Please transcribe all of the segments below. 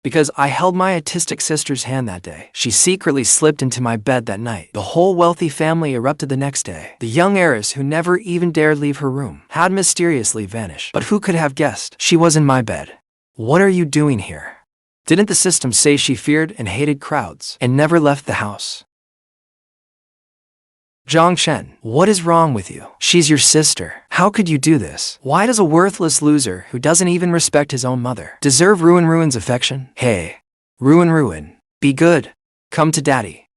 Because I held my autistic sister's hand that day. She secretly slipped into my bed that night. The whole wealthy family erupted the next day. The young heiress, who never even dared leave her room, had mysteriously vanished. But who could have guessed she was in my bed? What are you doing here? Didn't the system say she feared and hated crowds and never left the house? Jiang Chen, what is wrong with you? She's your sister. How could you do this? Why does a worthless loser who doesn't even respect his own mother deserve Ruanruan's affection? Hey, Ruanruan, be good. Come to daddy.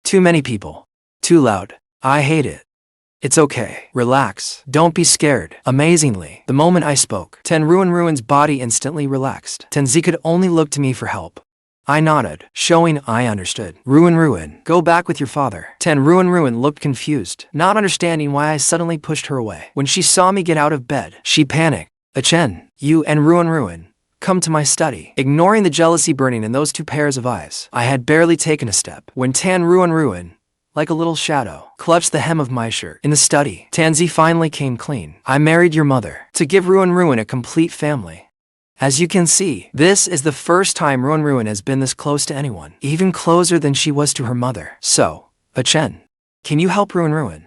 Too many people. Too loud. I hate it. It's okay. Relax. Don't be scared. Amazingly, the moment I spoke, Ruanruan's body instantly relaxed. Tenzi could only look to me for help. I nodded, showing I understood. Ruanruan, go back with your father. Ruanruan looked confused, not understanding why I suddenly pushed her away. When she saw me get out of bed, she panicked. Chen, you and Ruanruan, come to my study. Ignoring the jealousy burning in those two pairs of eyes, I had barely taken a step when Ruanruan, like a little shadow, clutched the hem of my shirt. In the study, Tanzi finally came clean. I married your mother to give Ruanruan a complete family. As you can see, this is the first time Ruanruan has been this close to anyone, even closer than she was to her mother. So, Chen, can you help Ruanruan?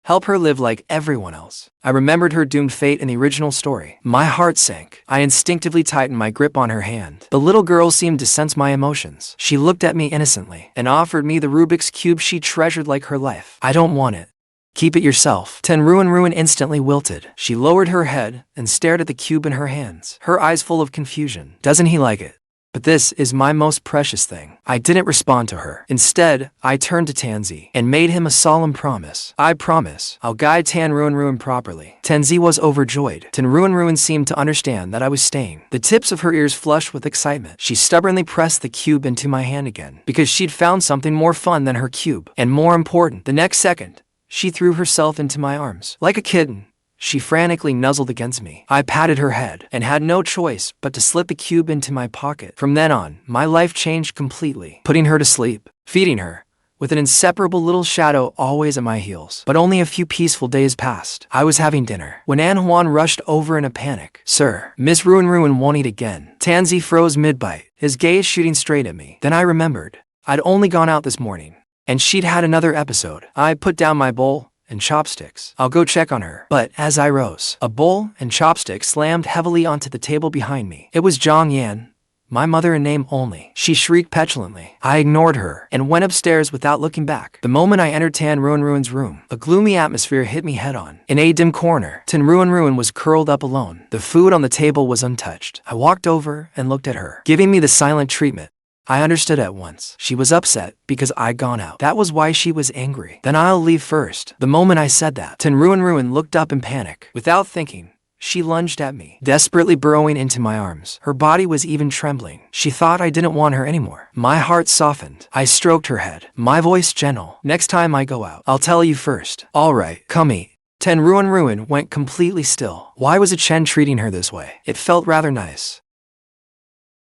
Help her live like everyone else. I remembered her doomed fate in the original story. My heart sank. I instinctively tightened my grip on her hand. The little girl seemed to sense my emotions. She looked at me innocently and offered me the Rubik's Cube she treasured like her life. I don't want it. Keep it yourself. Ruanruan instantly wilted. She lowered her head and stared at the cube in her hands, her eyes full of confusion. Doesn't he like it? But this is my most precious thing. I didn't respond to her. Instead, I turned to Tanzi and made him a solemn promise. I promise I'll guide Ruanruan properly. Tanzi was overjoyed. Ruanruan seemed to understand that I was staying. The tips of her ears flushed with excitement. She stubbornly pressed the cube into my hand again, because she'd found something more fun than her cube. And more important, the next second, she threw herself into my arms. Like a kitten, she frantically nuzzled against me. I patted her head and had no choice but to slip the cube into my pocket. From then on, my life changed completely. Putting her to sleep, feeding her, with an inseparable little shadow always at my heels. But only a few peaceful days passed. I was having dinner when Juan rushed over in a panic. Sir, Miss Ruanruan won't eat again. Tanzi froze mid-bite, his gaze shooting straight at me. Then I remembered. I'd only gone out this morning, and she'd had another episode. I put down my bowl and chopsticks. I'll go check on her. But as I rose, a bowl and chopsticks slammed heavily onto the table behind me. It was Jiang Yan, my mother in name only. She shrieked petulantly. I ignored her and went upstairs without looking back. The moment I entered Ruanruan's room, a gloomy atmosphere hit me head-on. In a dim corner, Ruanruan was curled up alone. The food on the table was untouched. I walked over and looked at her, giving me the silent treatment. I understood at once. She was upset because I'd gone out. That was why she was angry. Then I'll leave first. The moment I said that, Ruanruan looked up in panic. Without thinking, she lunged at me, desperately burrowing into my arms. Her body was even trembling. She thought I didn't want her anymore. My heart softened. I stroked her head, my voice gentle. Next time I go out, I'll tell you first. All right, come eat. Ruanruan went completely still. Why was Chen treating her this way? It felt rather nice.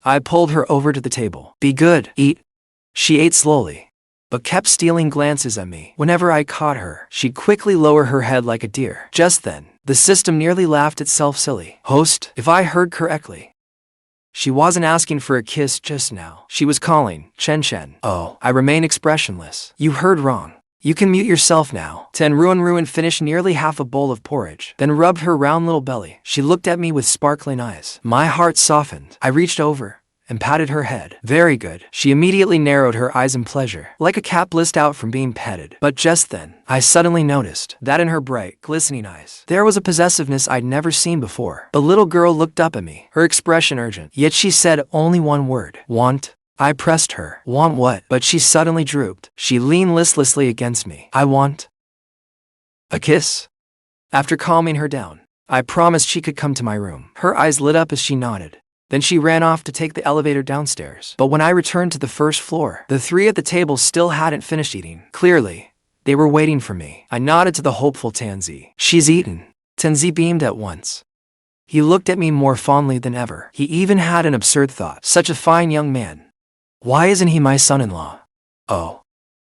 I pulled her over to the table. Be good, eat. She ate slowly, but kept stealing glances at me. Whenever I caught her, she'd quickly lower her head like a deer. Just then, the system nearly laughed itself silly. Host, if I heard correctly, she wasn't asking for a kiss just now. She was calling, Chen. Oh, I remain expressionless. You heard wrong. You can mute yourself now. Ruanruan finished nearly half a bowl of porridge, then rubbed her round little belly. She looked at me with sparkling eyes. My heart softened. I reached over and patted her head. Very good. She immediately narrowed her eyes in pleasure, like a cat blissed out from being petted. But just then, I suddenly noticed that in her bright, glistening eyes, there was a possessiveness I'd never seen before. The little girl looked up at me, her expression urgent, yet she said only one word. Want? I pressed her. Want what? But she suddenly drooped. She leaned listlessly against me. I want a kiss. After calming her down, I promised she could come to my room. Her eyes lit up as she nodded. Then she ran off to take the elevator downstairs. But when I returned to the first floor, the three at the table still hadn't finished eating. Clearly, they were waiting for me. I nodded to the hopeful Tanzi. She's eaten. Tanzi beamed at once. He looked at me more fondly than ever. He even had an absurd thought. Such a fine young man. Why isn't he my son-in-law? Oh,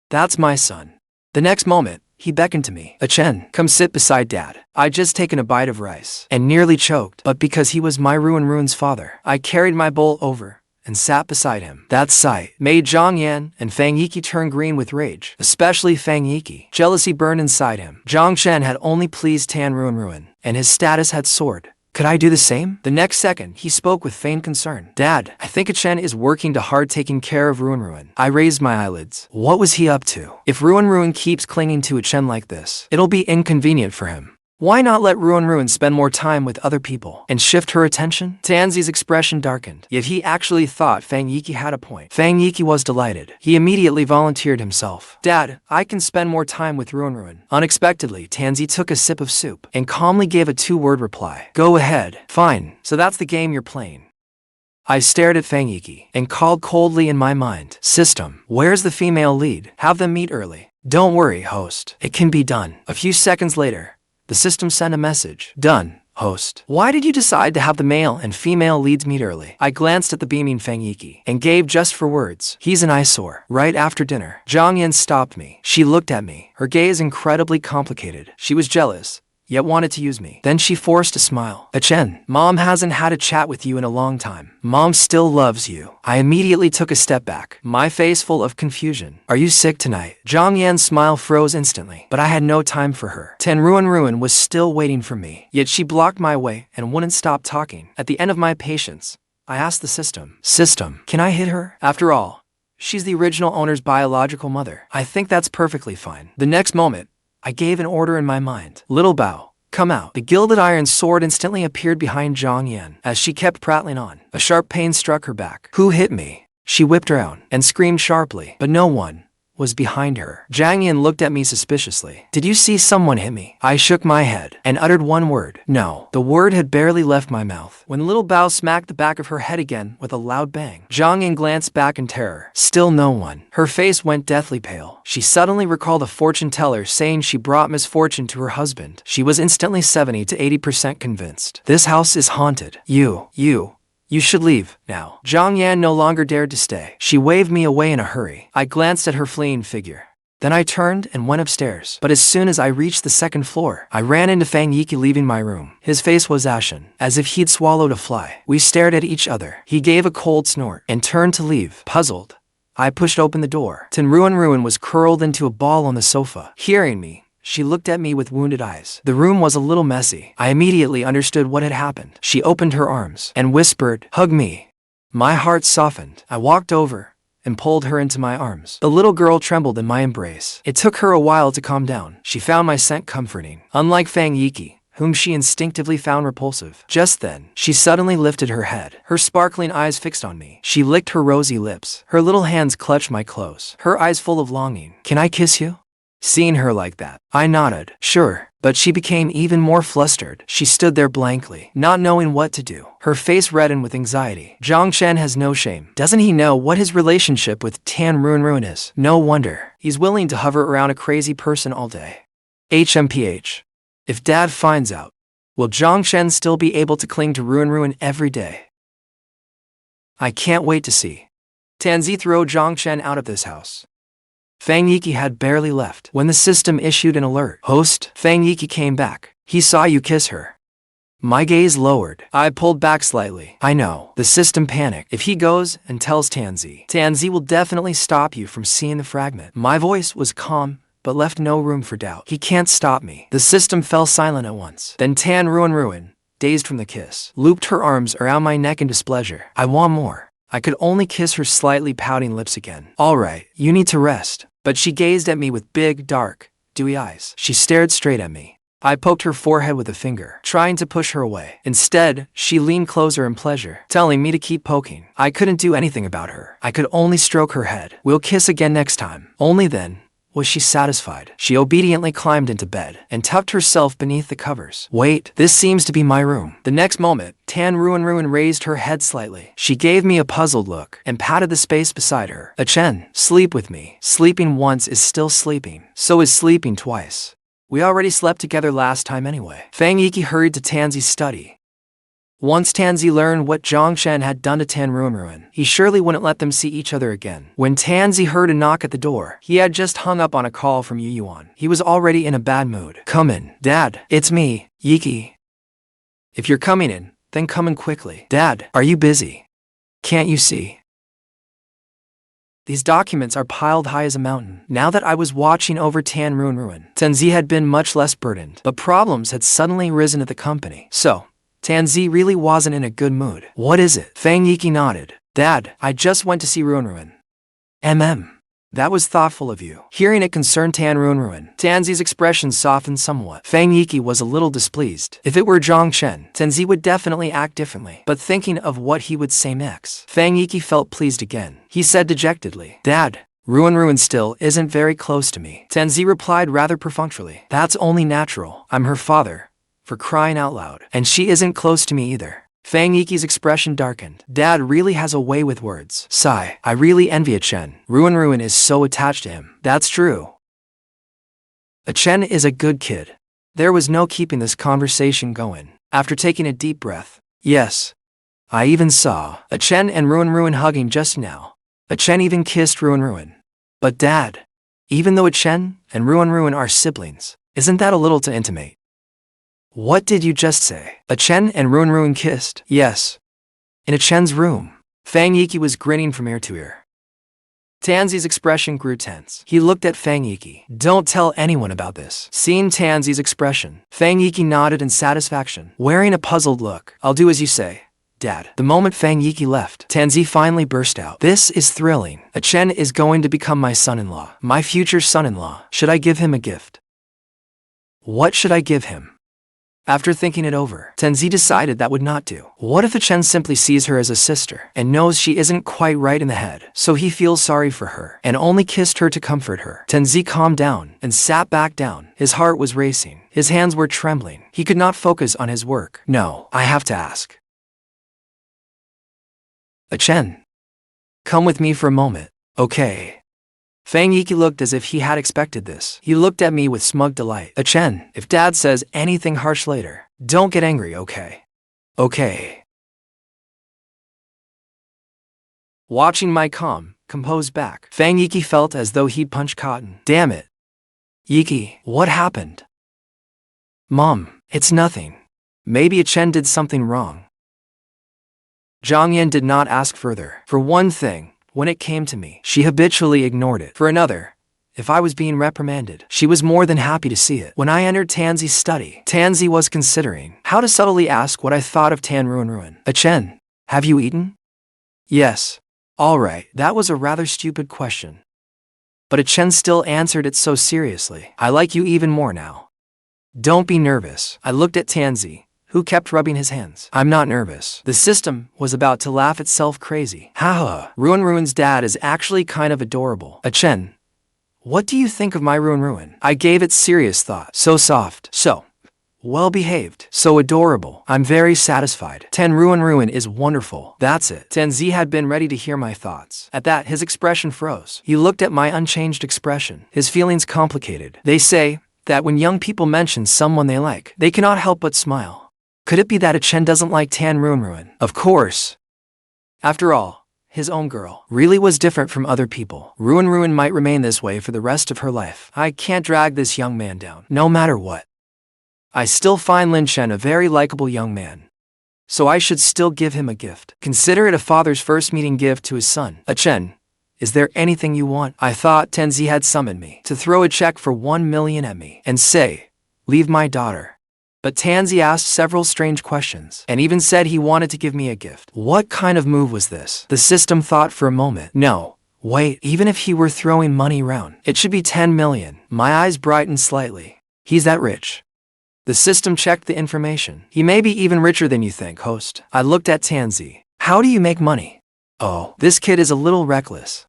that's my son. The next moment, he beckoned to me. Chen, come sit beside Dad. I'd just taken a bite of rice and nearly choked, but because he was my Ruanruan's father, I carried my bowl over and sat beside him. That sight made Jiang and Fang Yiqi turn green with rage, especially Fang Yiqi. Jealousy burned inside him. Jiang Chen had only pleased Tan Ruanruan, and his status had soared. Could I do the same? The next second, he spoke with feigned concern. Dad, I think Chen is working too hard taking care of Ruanruan. I raised my eyelids. What was he up to? If Ruanruan keeps clinging to Chen like this, it'll be inconvenient for him. Why not let Ruanruan spend more time with other people and shift her attention? Tanzi's expression darkened, yet he actually thought Fang Yiqi had a point. Fang Yiqi was delighted. He immediately volunteered himself. Dad, I can spend more time with Ruanruan. Unexpectedly, Tanzi took a sip of soup and calmly gave a two-word reply. Go ahead. Fine. So that's the game you're playing. I stared at Fang Yiqi and called coldly in my mind. System, where's the female lead? Have them meet early. Don't worry, host. It can be done. A few seconds later, the system sent a message. Done, host. Why did you decide to have the male and female leads meet early? I glanced at the beaming Fang Yiqi and gave just for words. He's an eyesore. Right after dinner, Jiang stopped me. She looked at me, her gaze incredibly complicated. She was jealous, yet wanted to use me. Then she forced a smile. Chen, Mom hasn't had a chat with you in a long time. Mom still loves you. I immediately took a step back, my face full of confusion. Are you sick tonight? Jiang smile froze instantly, but I had no time for her. Ruanruan was still waiting for me, yet she blocked my way and wouldn't stop talking. At the end of my patience, I asked the system, can I hit her? After all, she's the original owner's biological mother. I think that's perfectly fine. The next moment, I gave an order in my mind. Little Bao, come out. The gilded iron sword instantly appeared behind Jiang as she kept prattling on. A sharp pain struck her back. Who hit me? She whipped around and screamed sharply, but no one was behind her. Jiang looked at me suspiciously. Did you see someone hit me? I shook my head and uttered one word. No. The word had barely left my mouth when Little Bao smacked the back of her head again with a loud bang. Jiang glanced back in terror. Still no one. Her face went deathly pale. She suddenly recalled a fortune teller saying she brought misfortune to her husband. She was instantly 70 to 80% convinced. This house is haunted. You should leave, now. Jiang no longer dared to stay. She waved me away in a hurry. I glanced at her fleeing figure. Then I turned and went upstairs. But as soon as I reached the second floor, I ran into Fang Yiqi leaving my room. His face was ashen, as if he'd swallowed a fly. We stared at each other. He gave a cold snort and turned to leave. Puzzled, I pushed open the door. Ruanruan was curled into a ball on the sofa. Hearing me, she looked at me with wounded eyes. The room was a little messy. I immediately understood what had happened. She opened her arms and whispered, "Hug me." My heart softened. I walked over and pulled her into my arms. The little girl trembled in my embrace. It took her a while to calm down. She found my scent comforting, unlike Fang Yiqi, whom she instinctively found repulsive. Just then, she suddenly lifted her head, her sparkling eyes fixed on me. She licked her rosy lips. Her little hands clutched my clothes, her eyes full of longing. "Can I kiss you?" Seeing her like that, I nodded. Sure, but she became even more flustered. She stood there blankly, not knowing what to do. Her face reddened with anxiety. Jiang has no shame. Doesn't he know what his relationship with Tan Ruanruan is? No wonder he's willing to hover around a crazy person all day. HMPH. If Dad finds out, will Jiang still be able to cling to Ruanruan every day? I can't wait to see. Tanzi throw Jiang out of this house. Fang Yiqi had barely left when the system issued an alert. Host, Fang Yiqi came back. He saw you kiss her. My gaze lowered. I pulled back slightly. I know. The system panicked. If he goes and tells Tanzi will definitely stop you from seeing the fragment. My voice was calm, but left no room for doubt. He can't stop me. The system fell silent at once. Then Tan Ruanruan, dazed from the kiss, looped her arms around my neck in displeasure. I want more. I could only kiss her slightly pouting lips again. All right, you need to rest. But she gazed at me with big, dark, dewy eyes. She stared straight at me. I poked her forehead with a finger, trying to push her away. Instead, she leaned closer in pleasure, telling me to keep poking. I couldn't do anything about her. I could only stroke her head. We'll kiss again next time. Only then was she satisfied. She obediently climbed into bed and tucked herself beneath the covers. Wait, this seems to be my room. The next moment, Tan Ruanruan raised her head slightly. She gave me a puzzled look and patted the space beside her. Chen, sleep with me. Sleeping once is still sleeping. So is sleeping twice. We already slept together last time anyway. Fang Yiqi hurried to Tanzi's study Once Tanzi learned what Chen had done to Ruanruan, he surely wouldn't let them see each other again. When Tanzi heard a knock at the door, he had just hung up on a call from Yuan. He was already in a bad mood. Come in, Dad. It's me, Yiqi. If you're coming in, then come in quickly. Dad, are you busy? Can't you see? These documents are piled high as a mountain. Now that I was watching over Ruanruan, Tanzi had been much less burdened, but problems had suddenly risen at the company. So, Tanzi really wasn't in a good mood. What is it? Fang Yiqi nodded. Dad, I just went to see Ruanruan. That was thoughtful of you. Hearing it concerned Ruanruan, Tanzi's expression softened somewhat. Fang Yiqi was a little displeased. If it were Chen, Tanzi would definitely act differently. But thinking of what he would say next, Fang Yiqi felt pleased again. He said dejectedly, Dad, Ruanruan still isn't very close to me. Tanzi replied rather perfunctorily. That's only natural. I'm her father. For crying out loud. And she isn't close to me either. Fang Yiqi's expression darkened. Dad really has a way with words. Sigh. I really envy Chen. Ruanruan is so attached to him. That's true. Chen is a good kid. There was no keeping this conversation going. After taking a deep breath. Yes. I even saw Chen and Ruanruan hugging just now. Chen even kissed Ruanruan. But Dad, even though Chen and Ruanruan are siblings, isn't that a little too intimate? What did you just say? Chen and Ruanruan kissed? Yes. In Chen's room. Fang Yiqi was grinning from ear to ear. Tanzi's expression grew tense. He looked at Fang Yiqi. Don't tell anyone about this. Seeing Tanzi's expression, Fang Yiqi nodded in satisfaction, wearing a puzzled look. I'll do as you say, Dad. The moment Fang Yiqi left, Tanzi finally burst out. This is thrilling. Chen is going to become my son-in-law. My future son-in-law. Should I give him a gift? What should I give him? After thinking it over, Tanzi decided that would not do. What if Chen simply sees her as a sister and knows she isn't quite right in the head, so he feels sorry for her and only kissed her to comfort her? Tanzi calmed down and sat back down. His heart was racing. His hands were trembling. He could not focus on his work. No, I have to ask. Chen, come with me for a moment. Okay. Fang Yiqi looked as if he had expected this. He looked at me with smug delight. Chen, if Dad says anything harsh later, don't get angry, okay? Okay. Watching my calm, composed back, Fang Yiqi felt as though he'd punched cotton. Damn it. Yiqi, what happened? Mom, it's nothing. Maybe Chen did something wrong. Jiang did not ask further. For one thing, when it came to me, she habitually ignored it. For another, if I was being reprimanded, she was more than happy to see it. When I entered Tanzi's study, Tanzi was considering how to subtly ask what I thought of Ruanruan. Chen, have you eaten? Yes. All right, that was a rather stupid question. But Chen still answered it so seriously. I like you even more now. Don't be nervous. I looked at Tanzi, who kept rubbing his hands. I'm not nervous. The system was about to laugh itself crazy. Haha, Ruanruan's dad is actually kind of adorable. Chen, what do you think of my Ruanruan? I gave it serious thought. So soft. So well-behaved. So adorable. I'm very satisfied. Ruanruan is wonderful. That's it. Tanzi had been ready to hear my thoughts. At that, his expression froze. He looked at my unchanged expression. His feelings complicated. They say that when young people mention someone they like, they cannot help but smile. Could it be that Chen doesn't like Ruanruan? Of course. After all, his own girl really was different from other people. Ruanruan might remain this way for the rest of her life. I can't drag this young man down, no matter what. I still find Linxue a very likable young man. So I should still give him a gift. Consider it a father's first meeting gift to his son. Chen, is there anything you want? I thought Tanzi had summoned me to throw a check for 1 million at me and say, leave my daughter. But Tanzi asked several strange questions and even said he wanted to give me a gift. What kind of move was this? The system thought for a moment. No, wait, even if he were throwing money around, it should be 10 million. My eyes brightened slightly. He's that rich. The system checked the information. He may be even richer than you think, host. I looked at Tanzi. How do you make money? Oh, this kid is a little reckless.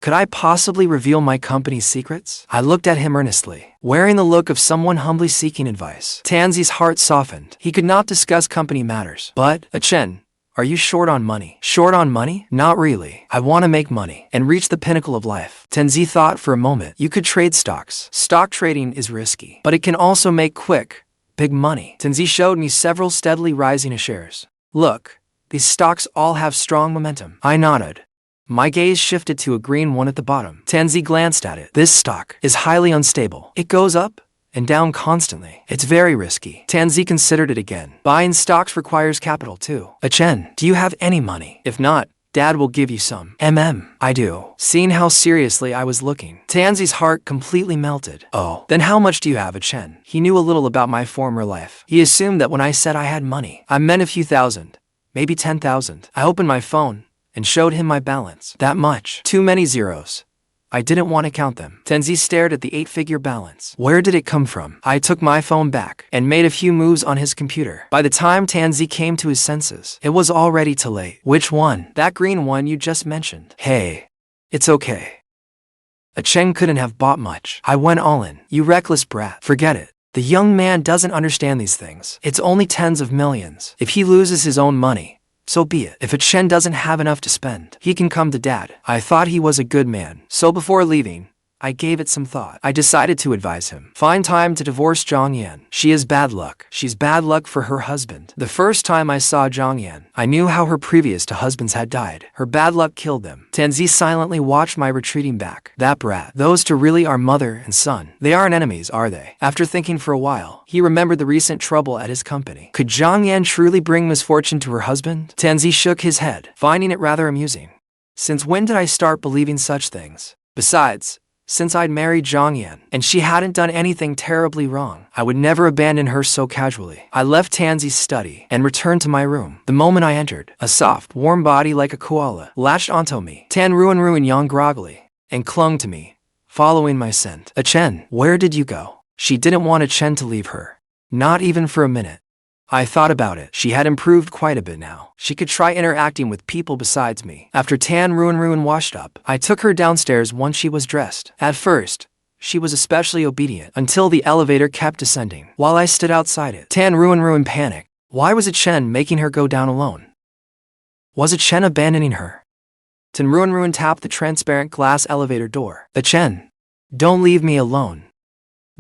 Could I possibly reveal my company's secrets? I looked at him earnestly, wearing the look of someone humbly seeking advice. Tanzi's heart softened. He could not discuss company matters. But, Chen, are you short on money? Short on money? Not really. I want to make money and reach the pinnacle of life. Tanzi thought for a moment. You could trade stocks. Stock trading is risky, but it can also make quick, Big money. Tenzi showed me several steadily rising shares. Look, these stocks all have strong momentum. I nodded. My gaze shifted to a green one at the bottom. Tenzi glanced at it. This stock is highly unstable. It goes up and down constantly. It's very risky. Tenzi considered it again. Buying stocks requires capital too. Chen, do you have any money? If not, Dad will give you some. I do. Seeing how seriously I was looking, Tenzi's heart completely melted. Oh, then how much do you have, Chen? He knew a little about my former life. He assumed that when I said I had money, I meant a few thousand, maybe 10,000. I opened my phone and showed him my balance. That much. Too many zeros. I didn't want to count them. Tenzi stared at the 8-figure balance. Where did it come from? I took my phone back and made a few moves on his computer. By the time Tenzi came to his senses, it was already too late. Which one? That green one you just mentioned. Hey, it's okay. Chen couldn't have bought much. I went all in. You reckless brat. Forget it. The young man doesn't understand these things. It's only tens of millions. If he loses his own money, so be it. If Chen doesn't have enough to spend, he can come to Dad. I thought he was a good man. So before leaving, I gave it some thought. I decided to advise him. Find time to divorce Jiang. She is bad luck. She's bad luck for her husband. The first time I saw Jiang, I knew how her previous two husbands had died. Her bad luck killed them. Tenzi silently watched my retreating back. That brat. Those two really are mother and son. They aren't enemies, are they? After thinking for a while, he remembered the recent trouble at his company. Could Jiang truly bring misfortune to her husband? Tenzi shook his head, finding it rather amusing. Since when did I start believing such things? Besides, since I'd married Jiang and she hadn't done anything terribly wrong, I would never abandon her so casually. I left Tenzi's study and returned to my room. The moment I entered, a soft, warm body like a koala latched onto me. Ruanruan yawned groggily and clung to me, following my scent. Chen, where did you go? She didn't want Chen to leave her, not even for a minute. I thought about it. She had improved quite a bit now. She could try interacting with people besides me. After Ruanruan washed up, I took her downstairs once she was dressed. At first, she was especially obedient until the elevator kept descending. While I stood outside it, Ruanruan panicked. Why was it Chen making her go down alone? Was it Chen abandoning her? Ruanruan tapped the transparent glass elevator door. Chen, don't leave me alone.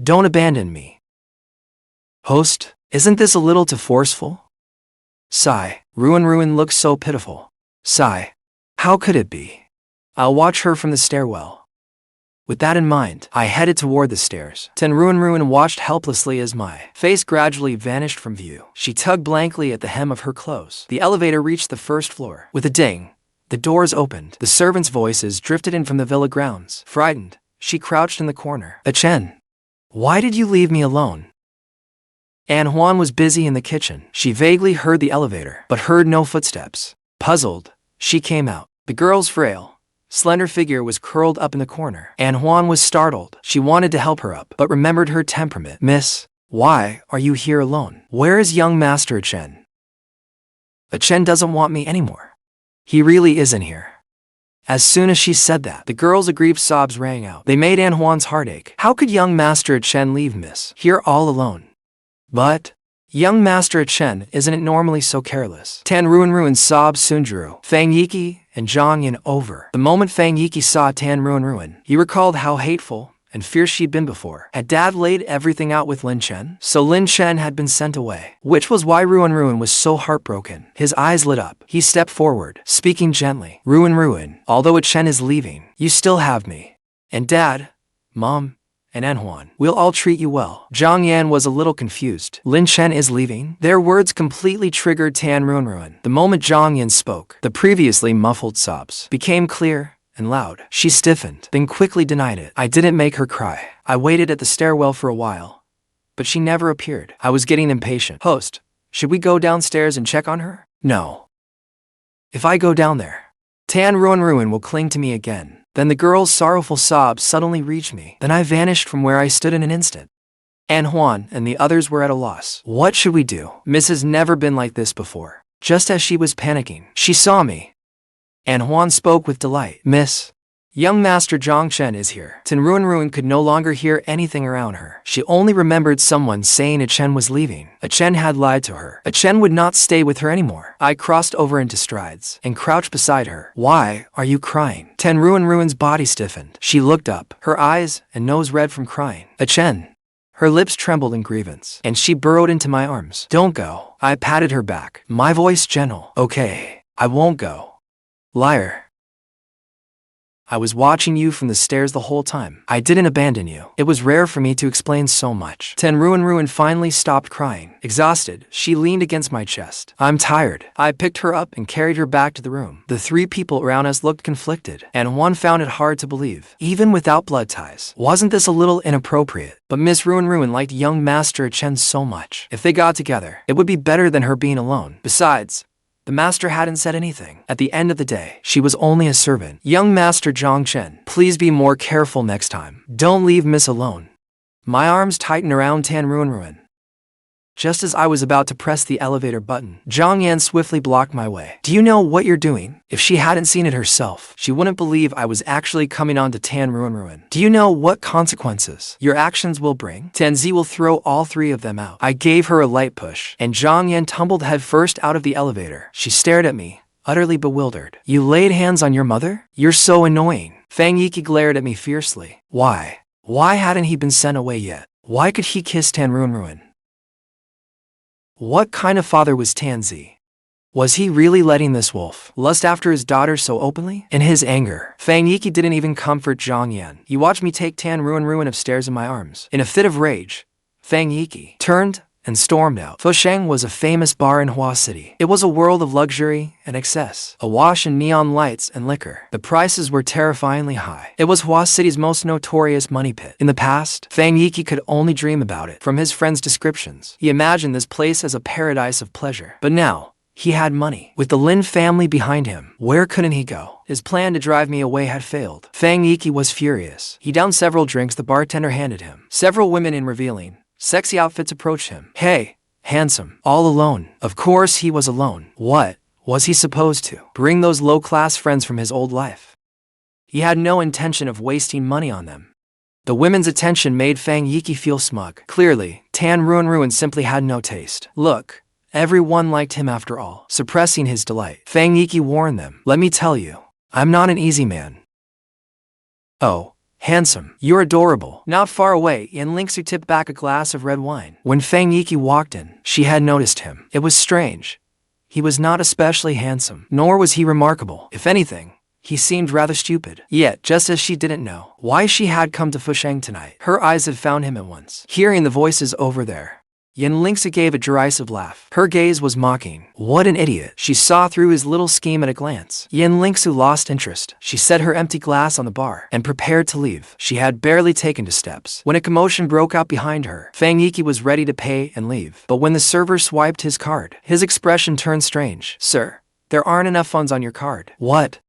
Don't abandon me. Host, isn't this a little too forceful? Sigh. Ruanruan looked so pitiful. Sigh. How could it be? I'll watch her from the stairwell. With that in mind, I headed toward the stairs. Ruanruan watched helplessly as my face gradually vanished from view. She tugged blankly at the hem of her clothes. The elevator reached the first floor. With a ding, the doors opened. The servants' voices drifted in from the villa grounds. Frightened, she crouched in the corner. Chen, why did you leave me alone? Juan was busy in the kitchen. She vaguely heard the elevator, but heard no footsteps. Puzzled, she came out. The girl's frail, slender figure was curled up in the corner. Juan was startled. She wanted to help her up, but remembered her temperament. Miss, why are you here alone? Where is young Master Chen? Chen doesn't want me anymore. He really isn't here. As soon as she said that, the girl's aggrieved sobs rang out. They made Juan's heart ache. How could young Master Chen leave Miss here all alone? But young Master Chen isn't normally so careless. Ruanruan's sobs soon drew Fang, Yiqi, and Jiang over. The moment Fang Yiqi saw Ruanruan, he recalled how hateful and fierce she'd been before. Had Dad laid everything out with Linxue? So Linxue had been sent away, which was why Ruanruan was so heartbroken. His eyes lit up. He stepped forward, speaking gently. Ruanruan, although Chen is leaving, you still have me. And Dad, Mom, and Juan, we'll all treat you well. Jiang was a little confused. Linxue is leaving? Their words completely triggered Ruanruan. The moment Jiang spoke, the previously muffled sobs became clear and loud. She stiffened, then quickly denied it. I didn't make her cry. I waited at the stairwell for a while, but she never appeared. I was getting impatient. Host, should we go downstairs and check on her? No. If I go down there, Ruanruan will cling to me again. Then the girl's sorrowful sobs suddenly reached me. Then I vanished from where I stood in an instant. Juan and the others were at a loss. What should we do? Miss has never been like this before. Just as she was panicking, she saw me. Juan spoke with delight. Miss, young Master Jiang is here. Ruanruan could no longer hear anything around her. She only remembered someone saying Chen was leaving. Chen had lied to her. Chen would not stay with her anymore. I crossed over into strides and crouched beside her. Why are you crying? Ruanruan's body stiffened. She looked up, her eyes and nose red from crying. Chen, Her lips trembled in grievance, and she burrowed into my arms. Don't go. I patted her back, my voice gentle. Okay, I won't go. Liar. I was watching you from the stairs the whole time. I didn't abandon you. It was rare for me to explain so much. Ruanruan finally stopped crying. Exhausted, she leaned against my chest. I'm tired. I picked her up and carried her back to the room. The three people around us looked conflicted, and one found it hard to believe. Even without blood ties, wasn't this a little inappropriate? But Miss Ruanruan liked young Master Chen so much. If they got together, it would be better than her being alone. Besides, the master hadn't said anything. At the end of the day, she was only a servant. Young Master Chen, please be more careful next time. Don't leave Miss alone. My arms tightened around Ruanruan. Just as I was about to press the elevator button, Jiang swiftly blocked my way. Do you know what you're doing? If she hadn't seen it herself, she wouldn't believe I was actually coming on to Ruanruan. Do you know what consequences your actions will bring? Tanzi will throw all three of them out. I gave her a light push, and Jiang tumbled headfirst out of the elevator. She stared at me, utterly bewildered. You laid hands on your mother? You're so annoying. Fang Yiqi glared at me fiercely. Why? Why hadn't he been sent away yet? Why could he kiss Ruanruan? What kind of father was Tanzi? Was he really letting this wolf lust after his daughter so openly? In his anger, Fang Yiqi didn't even comfort Jiang. He watched me take Ruanruan upstairs in my arms. In a fit of rage, Fang Yiqi turned and stormed out. Fang was a famous bar in Hua City. It was a world of luxury and excess, awash in neon lights and liquor. The prices were terrifyingly high. It was Hua City's most notorious money pit. In the past, Fang Yiqi could only dream about it from his friends' descriptions. He imagined this place as a paradise of pleasure. But now, he had money. With the Lin family behind him, where couldn't he go? His plan to drive me away had failed. Fang Yiqi was furious. He downed several drinks the bartender handed him. Several women in revealing, sexy outfits approached him. Hey, handsome, all alone. Of course he was alone. What was he supposed to? Bring those low-class friends from his old life? He had no intention of wasting money on them. The women's attention made Fang Yiqi feel smug. Clearly, Ruanruan simply had no taste. Look, everyone liked him after all. Suppressing his delight, Fang Yiqi warned them. Let me tell you, I'm not an easy man. Oh, handsome, you're adorable. Not far away, Linxue tipped back a glass of red wine. When Fang Yiqi walked in, she had noticed him. It was strange. He was not especially handsome, nor was he remarkable. If anything, he seemed rather stupid. Yet, just as she didn't know why she had come to Fang tonight, her eyes had found him at once. Hearing the voices over there, Linxue gave a derisive laugh. Her gaze was mocking. What an idiot. She saw through his little scheme at a glance. Linxue lost interest. She set her empty glass on the bar and prepared to leave. She had barely taken 2 steps when a commotion broke out behind her. Fang Yiqi was ready to pay and leave. But when the server swiped his card, his expression turned strange. Sir, there aren't enough funds on your card. What?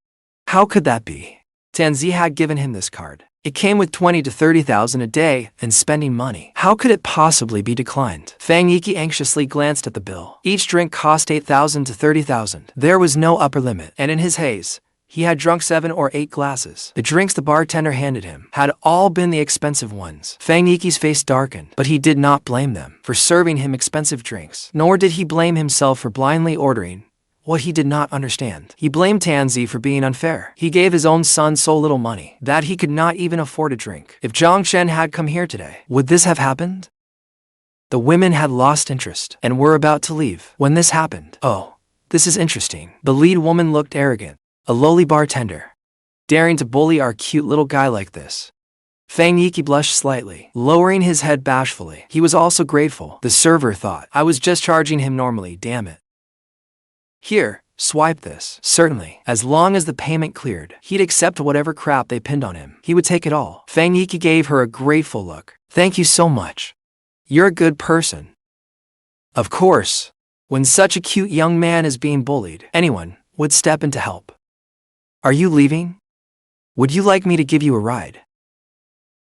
How could that be? Tanzi had given him this card. It came with 20 to 30,000 a day and spending money. How could it possibly be declined? Fang Yiqi anxiously glanced at the bill. Each drink cost 8,000 to 30,000. There was no upper limit, and in his haze, he had drunk 7 or 8 glasses. The drinks the bartender handed him had all been the expensive ones. Fang Yiqi's face darkened, but he did not blame them for serving him expensive drinks, nor did he blame himself for blindly ordering what he did not understand. He blamed Tanzi for being unfair. He gave his own son so little money that he could not even afford a drink. If Chen had come here today, would this have happened? The women had lost interest and were about to leave when this happened. Oh, this is interesting. The lead woman looked arrogant. A lowly bartender, daring to bully our cute little guy like this. Fang Yiqi blushed slightly, lowering his head bashfully. He was also grateful. The server thought I was just charging him normally, damn it. Here, swipe this. Certainly, as long as the payment cleared, he'd accept whatever crap they pinned on him. He would take it all. Fang Yiqi gave her a grateful look. Thank you so much. You're a good person. Of course, when such a cute young man is being bullied, anyone would step in to help. Are you leaving? Would you like me to give you a ride?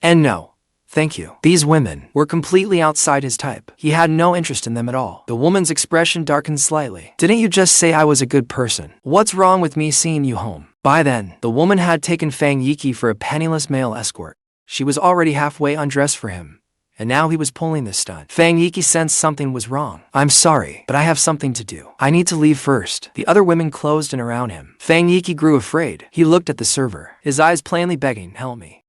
And no, thank you. These women were completely outside his type. He had no interest in them at all. The woman's expression darkened slightly. Didn't you just say I was a good person? What's wrong with me seeing you home? By then, the woman had taken Fang Yiqi for a penniless male escort. She was already halfway undressed for him, and now he was pulling this stunt. Fang Yiqi sensed something was wrong. I'm sorry, but I have something to do. I need to leave first. The other women closed in around him. Fang Yiqi grew afraid. He looked at the server, his eyes plainly begging, help me.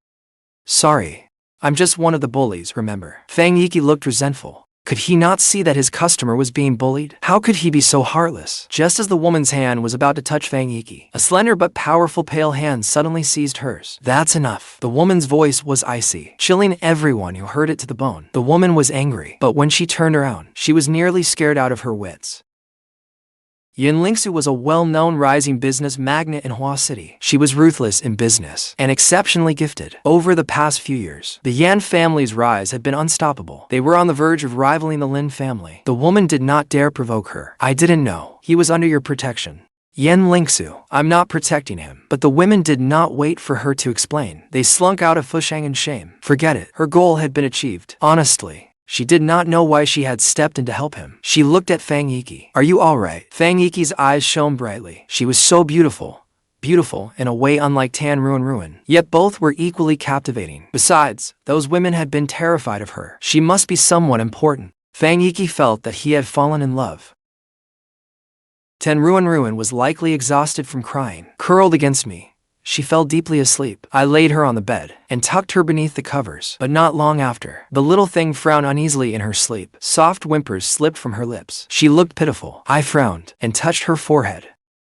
Sorry, I'm just one of the bullies, remember? Fang Yiqi looked resentful. Could he not see that his customer was being bullied? How could he be so heartless? Just as the woman's hand was about to touch Fang Yiqi, a slender but powerful pale hand suddenly seized hers. That's enough. The woman's voice was icy, chilling everyone who heard it to the bone. The woman was angry, but when she turned around, she was nearly scared out of her wits. Linxue was a well-known rising business magnate in Hua City. She was ruthless in business and exceptionally gifted. Over the past few years, the Yan family's rise had been unstoppable. They were on the verge of rivaling the Lin family. The woman did not dare provoke her. I didn't know. He was under your protection. Linxue, I'm not protecting him. But the women did not wait for her to explain. They slunk out of Fushang in shame. Forget it. Her goal had been achieved. Honestly, she did not know why she had stepped in to help him. She looked at Fang Yiqi. Are you alright? Fang Yiqi's eyes shone brightly. She was so beautiful. Beautiful in a way unlike Tan Ruanruan. Yet both were equally captivating. Besides, those women had been terrified of her. She must be someone important. Fang Yiqi felt that he had fallen in love. Tan Ruanruan was likely exhausted from crying. Curled against me, she fell deeply asleep. I laid her on the bed and tucked her beneath the covers. But not long after, the little thing frowned uneasily in her sleep. Soft whimpers slipped from her lips. She looked pitiful. I frowned and touched her forehead.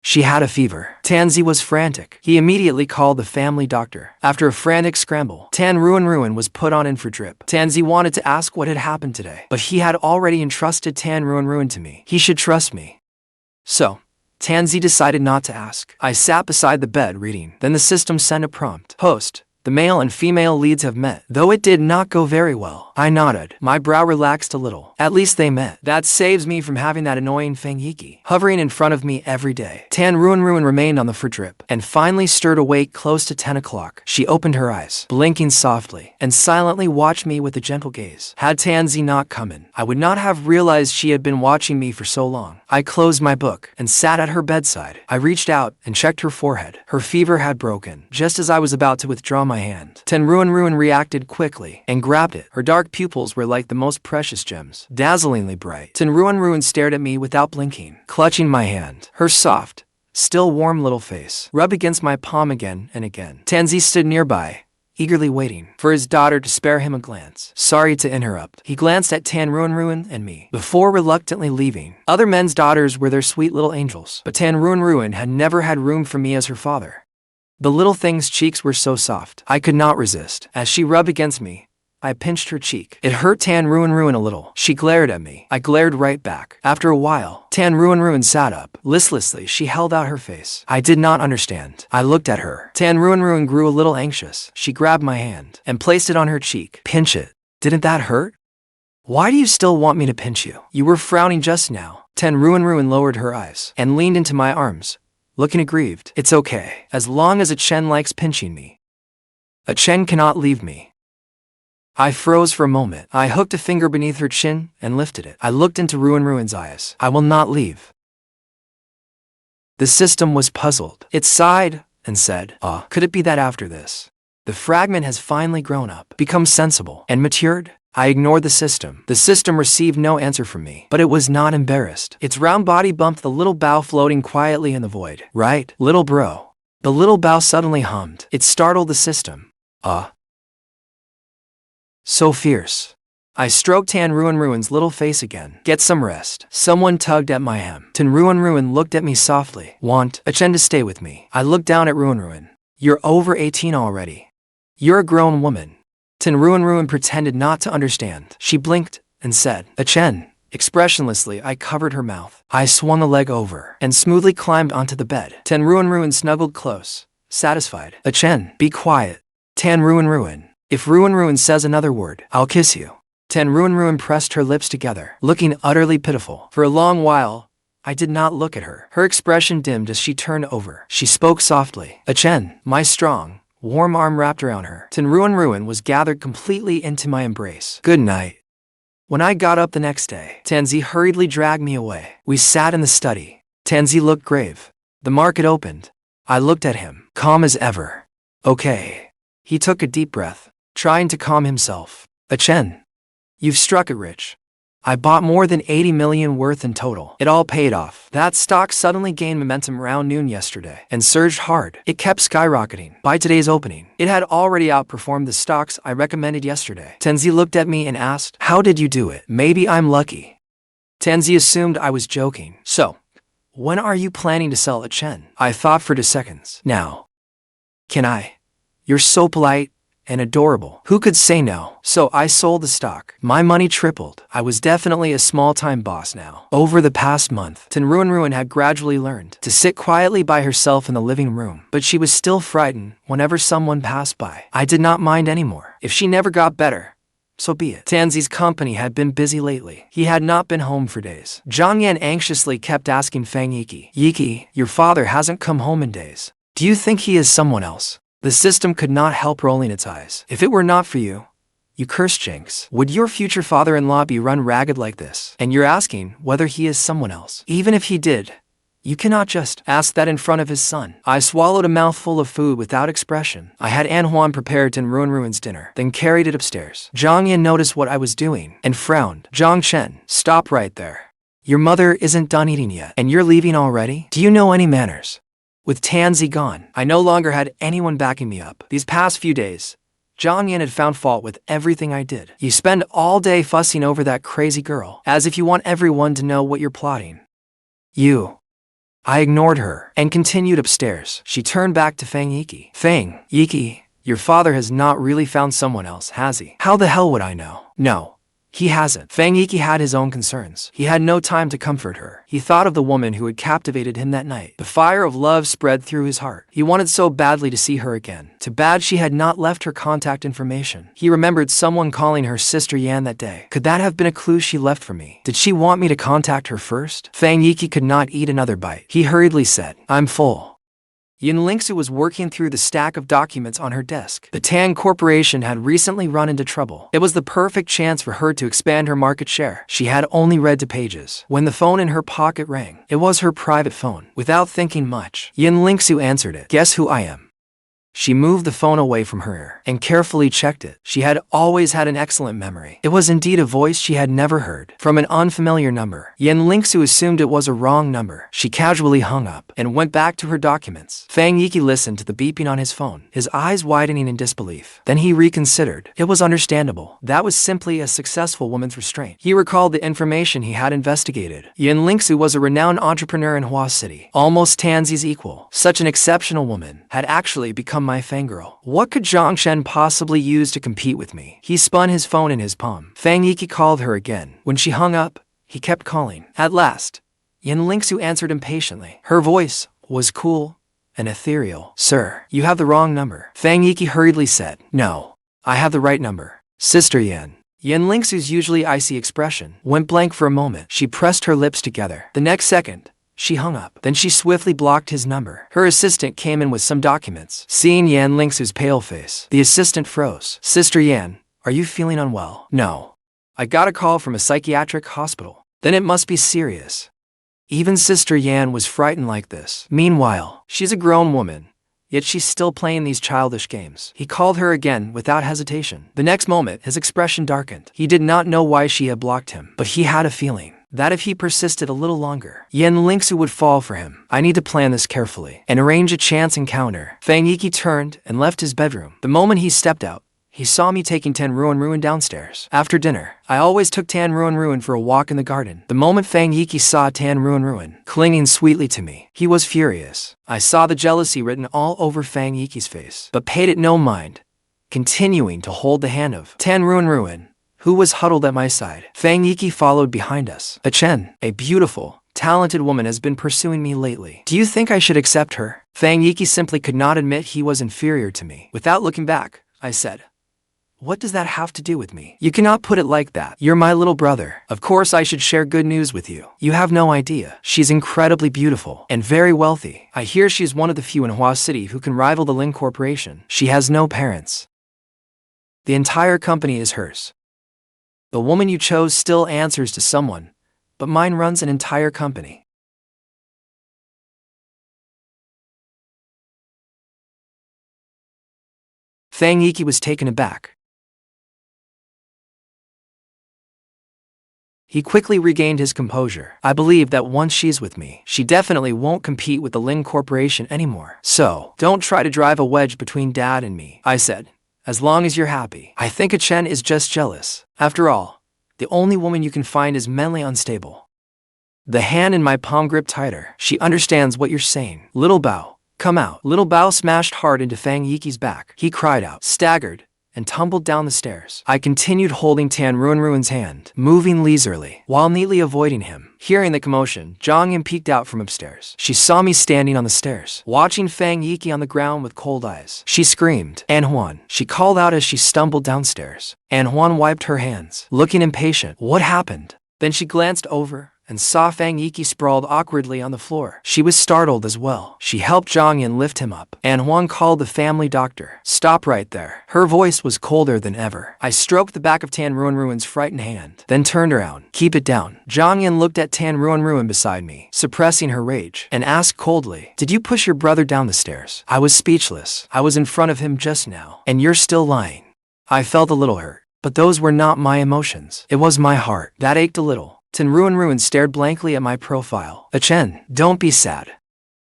She had a fever. Tanzi was frantic. He immediately called the family doctor. After a frantic scramble, Tan Ruanruan was put on in for drip. Tanzi wanted to ask what had happened today, but he had already entrusted Tan Ruanruan to me. He should trust me. So, Tanzi decided not to ask. I sat beside the bed reading. Then the system sent a prompt. Host, the male and female leads have met. Though it did not go very well. I nodded. My brow relaxed a little. At least they met. That saves me from having that annoying Fang Yiqi hovering in front of me every day. Tan Ruanruan remained on the for drip and finally stirred awake close to 10 o'clock. She opened her eyes, blinking softly, and silently watched me with a gentle gaze. Had Tanzi not come in, I would not have realized she had been watching me for so long. I closed my book and sat at her bedside. I reached out and checked her forehead. Her fever had broken. Just as I was about to withdraw my hand, Tan Ruanruan reacted quickly and grabbed it. Her dark pupils were like the most precious gems, dazzlingly bright. Tan Ruanruan stared at me without blinking, clutching my hand. Her soft, still warm little face rubbed against my palm again and again. Tanzi stood nearby, eagerly waiting for his daughter to spare him a glance. Sorry to interrupt. He glanced at Tan Ruanruan and me before reluctantly leaving. Other men's daughters were their sweet little angels, but Tan Ruanruan had never had room for me as her father. The little thing's cheeks were so soft, I could not resist. As she rubbed against me, I pinched her cheek. It hurt Tan Ruanruan a little. She glared at me. I glared right back. After a while, Tan Ruanruan sat up. Listlessly, she held out her face. I did not understand. I looked at her. Tan Ruanruan grew a little anxious. She grabbed my hand and placed it on her cheek. Pinch it. Didn't that hurt? Why do you still want me to pinch you? You were frowning just now. Tan Ruanruan lowered her eyes and leaned into my arms, looking aggrieved. It's okay, as long as a Chen likes pinching me. A Chen cannot leave me. I froze for a moment. I hooked a finger beneath her chin and lifted it. I looked into Ruanruan's eyes. I will not leave. The system was puzzled. It sighed and said, could it be that after this, the fragment has finally grown up, become sensible, and matured? I ignored the system. The system received no answer from me, but it was not embarrassed. Its round body bumped the little bow floating quietly in the void. Right, little bro. The little bow suddenly hummed. It startled the system. So fierce. I stroked Tan Ruanruan's little face again. Get some rest. Someone tugged at my hem. Tan Ruanruan looked at me softly. Want a Chen to stay with me? I looked down at Ruanruan. You're over 18 already. You're a grown woman. Tan Ruanruan pretended not to understand. She blinked and said, a Chen. Expressionlessly, I covered her mouth. I swung a leg over and smoothly climbed onto the bed. Tan Ruanruan snuggled close, satisfied. A Chen, be quiet. Tan Ruanruan. If Ruanruan says another word, I'll kiss you. Tan Ruanruan pressed her lips together, looking utterly pitiful. For a long while, I did not look at her. Her expression dimmed as she turned over. She spoke softly. A Chen, my strong, warm arm wrapped around her. Tan Ruanruan was gathered completely into my embrace. Good night. When I got up the next day, Tanzi hurriedly dragged me away. We sat in the study. Tanzi looked grave. The market opened. I looked at him, calm as ever. Okay. He took a deep breath, trying to calm himself. A Chen, you've struck it rich. I bought more than 80 million worth in total. It all paid off. That stock suddenly gained momentum around noon yesterday and surged hard. It kept skyrocketing. By today's opening, it had already outperformed the stocks I recommended yesterday. Tenzi looked at me and asked, "How did you do it?" "Maybe I'm lucky." Tenzi assumed I was joking. "So, when are you planning to sell at Chen?" I thought for 2 seconds. "Now. Can I?" "You're so polite and adorable. Who could say no?" So I sold the stock. My money tripled. I was definitely a small-time boss now. Over the past month, Ruanruan had gradually learned to sit quietly by herself in the living room, but she was still frightened whenever someone passed by. I did not mind anymore. If she never got better, so be it. Tanzi's company had been busy lately. He had not been home for days. Jiang anxiously kept asking Fang Yiqi, "Yiqi, your father hasn't come home in days. Do you think he is someone else?" The system could not help rolling its eyes. "If it were not for you, you cursed Jinx, would your future father-in-law be run ragged like this? And you're asking whether he is someone else. Even if he did, you cannot just ask that in front of his son." I swallowed a mouthful of food without expression. I had Anhuan prepared Ruanruan's dinner, then carried it upstairs. Jiang noticed what I was doing and frowned. Chen, stop right there. Your mother isn't done eating yet, and you're leaving already? Do you know any manners? With Tanzi gone, I no longer had anyone backing me up. These past few days, Jiang had found fault with everything I did. "You spend all day fussing over that crazy girl, as if you want everyone to know what you're plotting." "You." I ignored her and continued upstairs. She turned back to Fang Yiqi. "Fang, Yiqi, your father has not really found someone else, has he?" "How the hell would I know?" "No. He hasn't." Fang Yiqi had his own concerns. He had no time to comfort her. He thought of the woman who had captivated him that night. The fire of love spread through his heart. He wanted so badly to see her again. Too bad she had not left her contact information. He remembered someone calling her Sister Yan that day. Could that have been a clue she left for me? Did she want me to contact her first? Fang Yiqi could not eat another bite. He hurriedly said, "I'm full." Linxue was working through the stack of documents on her desk. The Tang Corporation had recently run into trouble. It was the perfect chance for her to expand her market share. She had only read 2 pages when the phone in her pocket rang. It was her private phone. Without thinking much, Linxue answered it. "Guess who I am?" She moved the phone away from her ear and carefully checked it. She had always had an excellent memory. It was indeed a voice she had never heard, from an unfamiliar number. Linxue assumed it was a wrong number. She casually hung up and went back to her documents. Fang Yiqi listened to the beeping on his phone, his eyes widening in disbelief. Then he reconsidered. It was understandable. That was simply a successful woman's restraint. He recalled the information he had investigated. Linxue was a renowned entrepreneur in Hua City, almost Tanzi's equal. Such an exceptional woman had actually become my fangirl. What could Chen possibly use to compete with me? He spun his phone in his palm. Fang Yiqi called her again. When she hung up, he kept calling. At last, Linxue answered impatiently. Her voice was cool and ethereal. "Sir, you have the wrong number." Fang Yiqi hurriedly said. "No, I have the right number. Sister Yan." Linxue's usually icy expression went blank for a moment. She pressed her lips together. The next second, she hung up. Then she swiftly blocked his number. Her assistant came in with some documents. Seeing Linxue's pale face, the assistant froze. "Sister Yan, are you feeling unwell?" "No. I got a call from a psychiatric hospital." "Then it must be serious." Even Sister Yan was frightened like this. Meanwhile, she's a grown woman, yet she's still playing these childish games. He called her again without hesitation. The next moment, his expression darkened. He did not know why she had blocked him, but he had a feeling that if he persisted a little longer, Linxue would fall for him. "I need to plan this carefully and arrange a chance encounter." Fang Yiqi turned and left his bedroom. The moment he stepped out, he saw me taking Ruanruan downstairs. After dinner, I always took Ruanruan for a walk in the garden. The moment Fang Yiqi saw Ruanruan clinging sweetly to me, he was furious. I saw the jealousy written all over Fang Yiqi's face, but paid it no mind, continuing to hold the hand of Ruanruan, who was huddled at my side. Fang Yiqi followed behind us. Chen, a beautiful, talented woman, has been pursuing me lately. Do you think I should accept her?" Fang Yiqi simply could not admit he was inferior to me. Without looking back, I said, "What does that have to do with me?" "You cannot put it like that. You're my little brother. Of course I should share good news with you. You have no idea. She's incredibly beautiful and very wealthy. I hear she's one of the few in Hua City who can rival the Ling Corporation. She has no parents. The entire company is hers. The woman you chose still answers to someone, but mine runs an entire company." Fang Yiqi was taken aback. He quickly regained his composure. I believe that once she's with me, she definitely won't compete with the Ling Corporation anymore. So, don't try to drive a wedge between Dad and me, I said. As long as you're happy. I think Chen is just jealous. After all, the only woman you can find is mentally unstable. The hand in my palm gripped tighter. She understands what you're saying. Little Bao, come out. Little Bao smashed hard into Fang Yiqi's back. He cried out, staggered, and tumbled down the stairs. I continued holding Ruanruan's hand, moving leisurely, while neatly avoiding him. Hearing the commotion, Jiang peeked out from upstairs. She saw me standing on the stairs, watching Fang Yiqi on the ground with cold eyes. She screamed, Anhuan. She called out as she stumbled downstairs. Anhuan wiped her hands, looking impatient. What happened? Then she glanced over and saw Fang Yiqi sprawled awkwardly on the floor. She was startled as well. She helped Jiang lift him up. Anhuan called the family doctor. Stop right there. Her voice was colder than ever. I stroked the back of Ruanruan's frightened hand, then turned around. Keep it down. Jiang looked at Ruanruan beside me, suppressing her rage, and asked coldly, did you push your brother down the stairs? I was speechless. I was in front of him just now, and you're still lying. I felt a little hurt, but those were not my emotions. It was my heart that ached a little. Ruanruan stared blankly at my profile. Chen, don't be sad.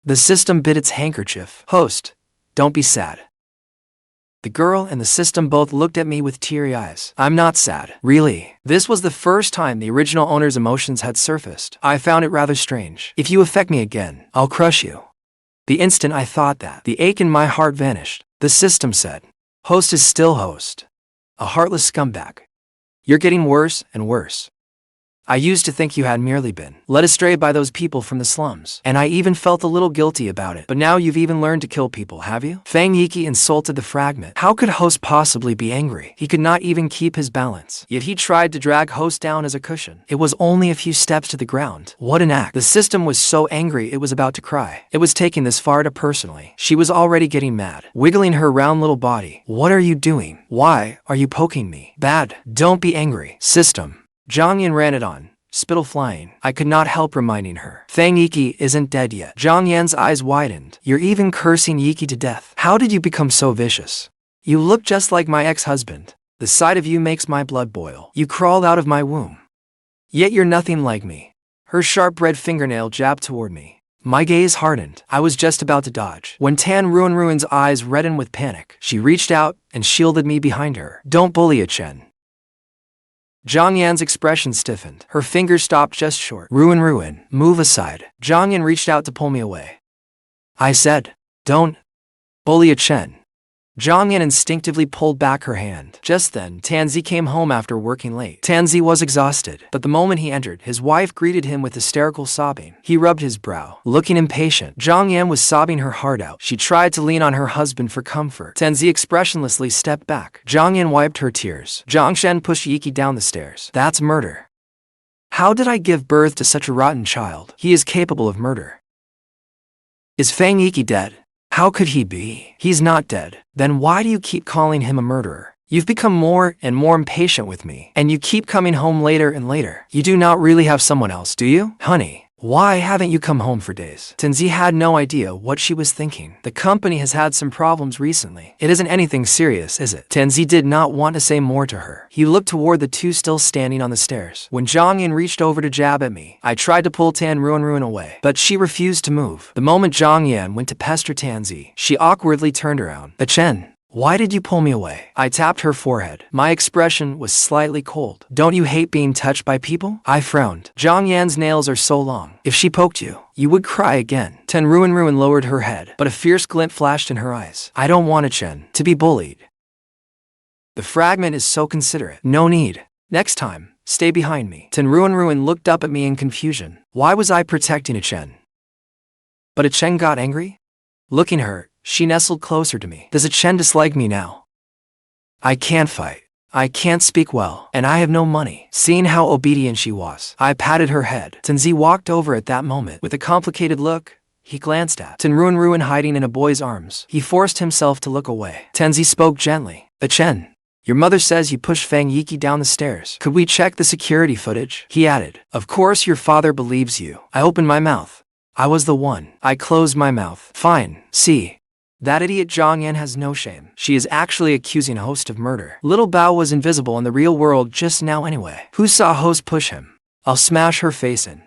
The system bit its handkerchief. Host, don't be sad. The girl and the system both looked at me with teary eyes. I'm not sad. Really. This was the first time the original owner's emotions had surfaced. I found it rather strange. If you affect me again, I'll crush you. The instant I thought that, the ache in my heart vanished. The system said, Host is still host. A heartless scumbag. You're getting worse and worse. I used to think you had merely been led astray by those people from the slums, and I even felt a little guilty about it. But now you've even learned to kill people, have you? Fang Yiqi insulted the fragment. How could Host possibly be angry? He could not even keep his balance. Yet he tried to drag Host down as a cushion. It was only a few steps to the ground. What an act. The system was so angry it was about to cry. It was taking this far too personally. She was already getting mad, wiggling her round little body. What are you doing? Why are you poking me? Bad. Don't be angry. System. Jiang ran it on, spittle flying. I could not help reminding her. Fang Yiqi isn't dead yet. Jiang's eyes widened. You're even cursing Yiqi to death. How did you become so vicious? You look just like my ex-husband. The sight of you makes my blood boil. You crawled out of my womb. Yet you're nothing like me. Her sharp red fingernail jabbed toward me. My gaze hardened. I was just about to dodge, when Ruanruan's eyes reddened with panic. She reached out and shielded me behind her. Don't bully Chen. Jiang's expression stiffened. Her fingers stopped just short. Ruanruan, move aside. Jiang reached out to pull me away. I said, don't bully Chen. Jiang instinctively pulled back her hand. Just then, Tanzi came home after working late. Tanzi was exhausted, but the moment he entered, his wife greeted him with hysterical sobbing. He rubbed his brow, looking impatient. Jiang was sobbing her heart out. She tried to lean on her husband for comfort. Tanzi expressionlessly stepped back. Jiang wiped her tears. Jiangshan pushed Yiqi down the stairs. That's murder. How did I give birth to such a rotten child? He is capable of murder. Is Fang Yiqi dead? How could he be? He's not dead. Then why do you keep calling him a murderer? You've become more and more impatient with me, and you keep coming home later and later. You do not really have someone else, do you? Honey, why haven't you come home for days? Tanzi had no idea what she was thinking. The company has had some problems recently. It isn't anything serious, is it? Tanzi did not want to say more to her. He looked toward the two still standing on the stairs. When Jiang reached over to jab at me, I tried to pull Ruanruan away, but she refused to move. The moment Jiang went to pester Tanzi, she awkwardly turned around. Chen, why did you pull me away? I tapped her forehead. My expression was slightly cold. Don't you hate being touched by people? I frowned. Jiang's nails are so long. If she poked you, you would cry again. Ruanruan lowered her head, but a fierce glint flashed in her eyes. I don't want Chen to be bullied. The fragment is so considerate. No need. Next time, stay behind me. Ruanruan looked up at me in confusion. Why was I protecting Chen? But Chen got angry? Looking hurt, she nestled closer to me. Does Chen dislike me now? I can't fight. I can't speak well, and I have no money. Seeing how obedient she was, I patted her head. Tanzi walked over at that moment. With a complicated look, he glanced at Ruanruan hiding in a boy's arms. He forced himself to look away. Tanzi spoke gently. Chen, your mother says you pushed Fang Yiqi down the stairs. Could we check the security footage? He added. Of course your father believes you. I opened my mouth. I was the one. I closed my mouth. Fine. See. That idiot Jiang has no shame. She is actually accusing Host of murder. Little Bao was invisible in the real world just now anyway. Who saw Host push him? I'll smash her face in.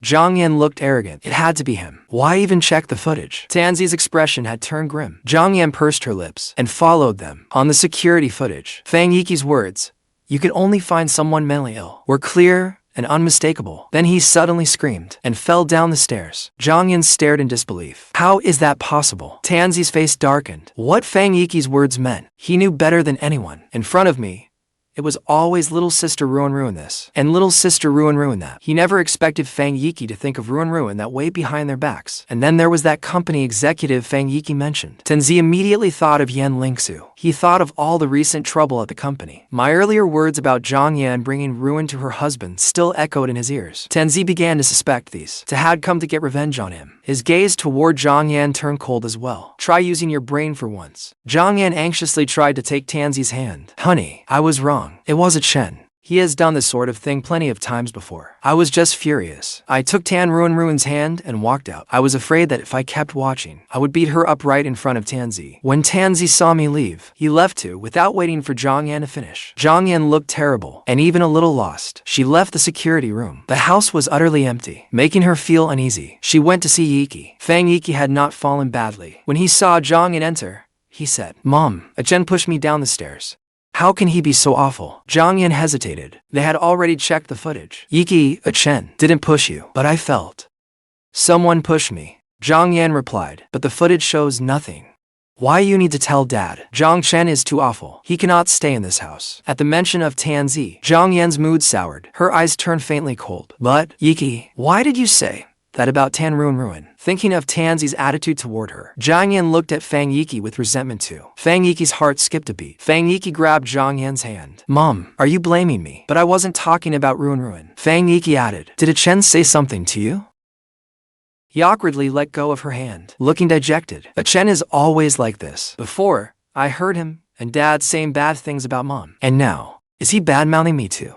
Jiang Yan looked arrogant. It had to be him. Why even check the footage? Tanzi's expression had turned grim. Jiang Yan pursed her lips and followed them. On the security footage, Fang Yiqi's words, "You could only find someone mentally ill," were clear and unmistakable. Then he suddenly screamed and fell down the stairs. Jiang Yan stared in disbelief. How is that possible? Tanzi's face darkened. What Fang Yiqi's words meant, he knew better than anyone. In front of me, it was always little sister Ruanruan this, and little sister Ruanruan that. He never expected Fang Yiqi to think of Ruanruan that way behind their backs. And then there was that company executive Fang Yiqi mentioned. Tenzi immediately thought of Linxue. He thought of all the recent trouble at the company. My earlier words about Jiang Yan bringing ruin to her husband still echoed in his ears. Tenzi began to suspect these had come to get revenge on him. His gaze toward Jiang Yan turned cold as well. Try using your brain for once. Jiang Yan anxiously tried to take Tanzi's hand. Honey, I was wrong. It was a Chen. He has done this sort of thing plenty of times before. I was just furious. I took Ruanruan's hand and walked out. I was afraid that if I kept watching, I would beat her up right in front of Tanzi. When Tanzi saw me leave, he left too, without waiting for Jiang Yan to finish. Jiang Yan looked terrible and even a little lost. She left the security room. The house was utterly empty, making her feel uneasy. She went to see Yiqi. Fang Yiqi had not fallen badly. When he saw Jiang Yan enter, he said, "Mom, a Chen pushed me down the stairs. How can he be so awful?" Jiang Yan hesitated. They had already checked the footage. Yiqi, a Chen, didn't push you, but I felt someone pushed me. Jiang Yan replied, but the footage shows nothing. Why you need to tell Dad? Jiang Chen is too awful. He cannot stay in this house. At the mention of Tanzi, Jiang Yan's mood soured. Her eyes turned faintly cold. But, Yiqi, why did you say that about Ruanruan? Thinking of Tanzi's attitude toward her, Jiang Yan looked at Fang Yiqi with resentment too. Fang Yiqi's heart skipped a beat. Fang Yiqi grabbed Jiang Yan's hand. Mom, are you blaming me? But I wasn't talking about Ruanruan. Fang Yiqi added, did a Chen say something to you? He awkwardly let go of her hand, looking dejected. A Chen is always like this. Before, I heard him and Dad saying bad things about Mom. And now, is he bad-mouthing me too?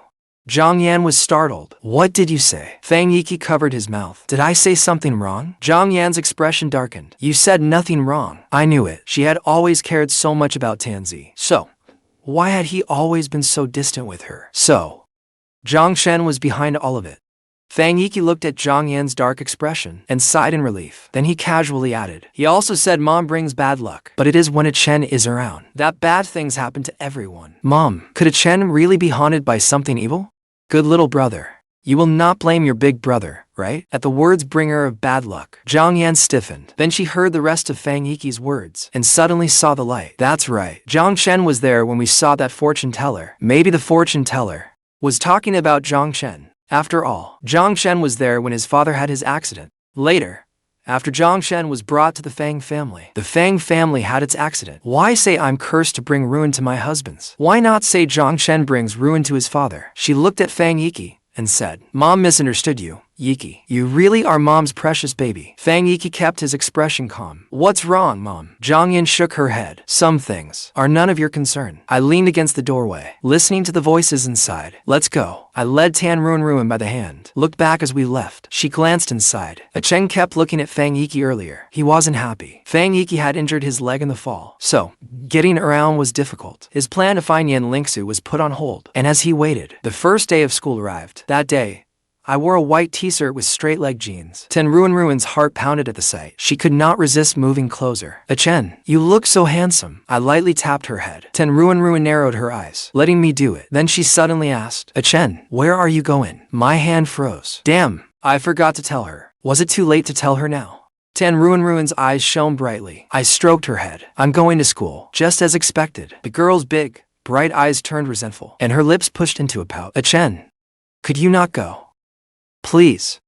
Jiang Yan was startled. What did you say? Fang Yiqi covered his mouth. Did I say something wrong? Jiang Yan's expression darkened. You said nothing wrong. I knew it. She had always cared so much about Tanzi. So, why had he always been so distant with her? So, Jiang Chen was behind all of it. Fang Yiqi looked at Jiang Yan's dark expression and sighed in relief. Then he casually added, he also said Mom brings bad luck, but it is when a Chen is around that bad things happen to everyone. Mom, could a Chen really be haunted by something evil? Good little brother. You will not blame your big brother, right? At the words bringer of bad luck, Jiang Yan stiffened. Then she heard the rest of Fang Yiqi's words and suddenly saw the light. That's right. Jiang Chen was there when we saw that fortune teller. Maybe the fortune teller was talking about Jiang Chen. After all, Jiang Chen was there when his father had his accident. Later, after Jiang Chen was brought to the Fang family had its accident. Why say I'm cursed to bring ruin to my husband's? Why not say Jiang Chen brings ruin to his father? She looked at Fang Yiqi and said, Mom misunderstood you. Yiqi, you really are Mom's precious baby. Fang Yiqi kept his expression calm. What's wrong, Mom? Jiang Yan shook her head. Some things are none of your concern. I leaned against the doorway, listening to the voices inside. Let's go. I led Ruanruan by the hand. Looked back as we left. She glanced inside. A Chen kept looking at Fang Yiqi earlier. He wasn't happy. Fang Yiqi had injured his leg in the fall, so getting around was difficult. His plan to find Linxue was put on hold, and as he waited, the first day of school arrived. That day, I wore a white t-shirt with straight-leg jeans. Ruanruan's heart pounded at the sight. She could not resist moving closer. Chen, you look so handsome. I lightly tapped her head. Ruanruan narrowed her eyes, letting me do it. Then she suddenly asked, Chen, where are you going? My hand froze. Damn, I forgot to tell her. Was it too late to tell her now? Ruanruan's eyes shone brightly. I stroked her head. I'm going to school, just as expected. The girl's big, bright eyes turned resentful, and her lips pushed into a pout. Chen, could you not go? Please.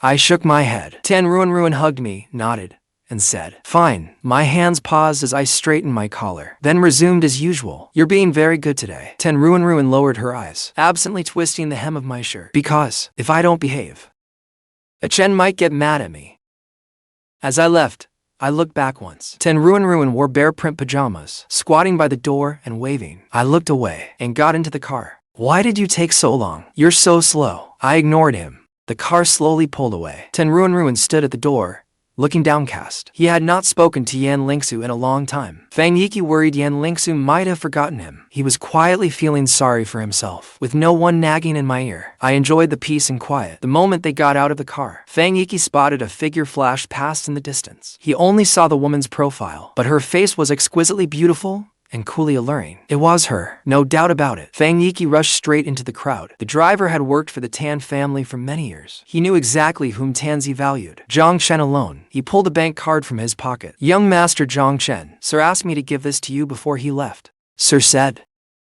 I shook my head. Ruanruan hugged me, nodded, and said, fine. My hands paused as I straightened my collar, then resumed as usual. You're being very good today. Ruanruan lowered her eyes, absently twisting the hem of my shirt. Because, if I don't behave, Chen might get mad at me. As I left, I looked back once. Ruanruan wore bear print pajamas, squatting by the door and waving. I looked away and got into the car. Why did you take so long? You're so slow. I ignored him. The car slowly pulled away. Ruanruan stood at the door looking downcast. He had not spoken to Linxue in a long time. Fang Yiqi worried Linxue might have forgotten him. He was quietly feeling sorry for himself. With no one nagging in my ear, I enjoyed the peace and quiet. The moment they got out of the car, Fang Yiqi spotted a figure flash past in the distance. He only saw the woman's profile, but her face was exquisitely beautiful and coolly alluring. It was her, no doubt about it. Fang Yiqi rushed straight into the crowd. The driver had worked for the Tan family for many years. He knew exactly whom Tanzi valued. Chen alone. He pulled a bank card from his pocket. Young Master Chen, sir asked me to give this to you before he left. Sir said,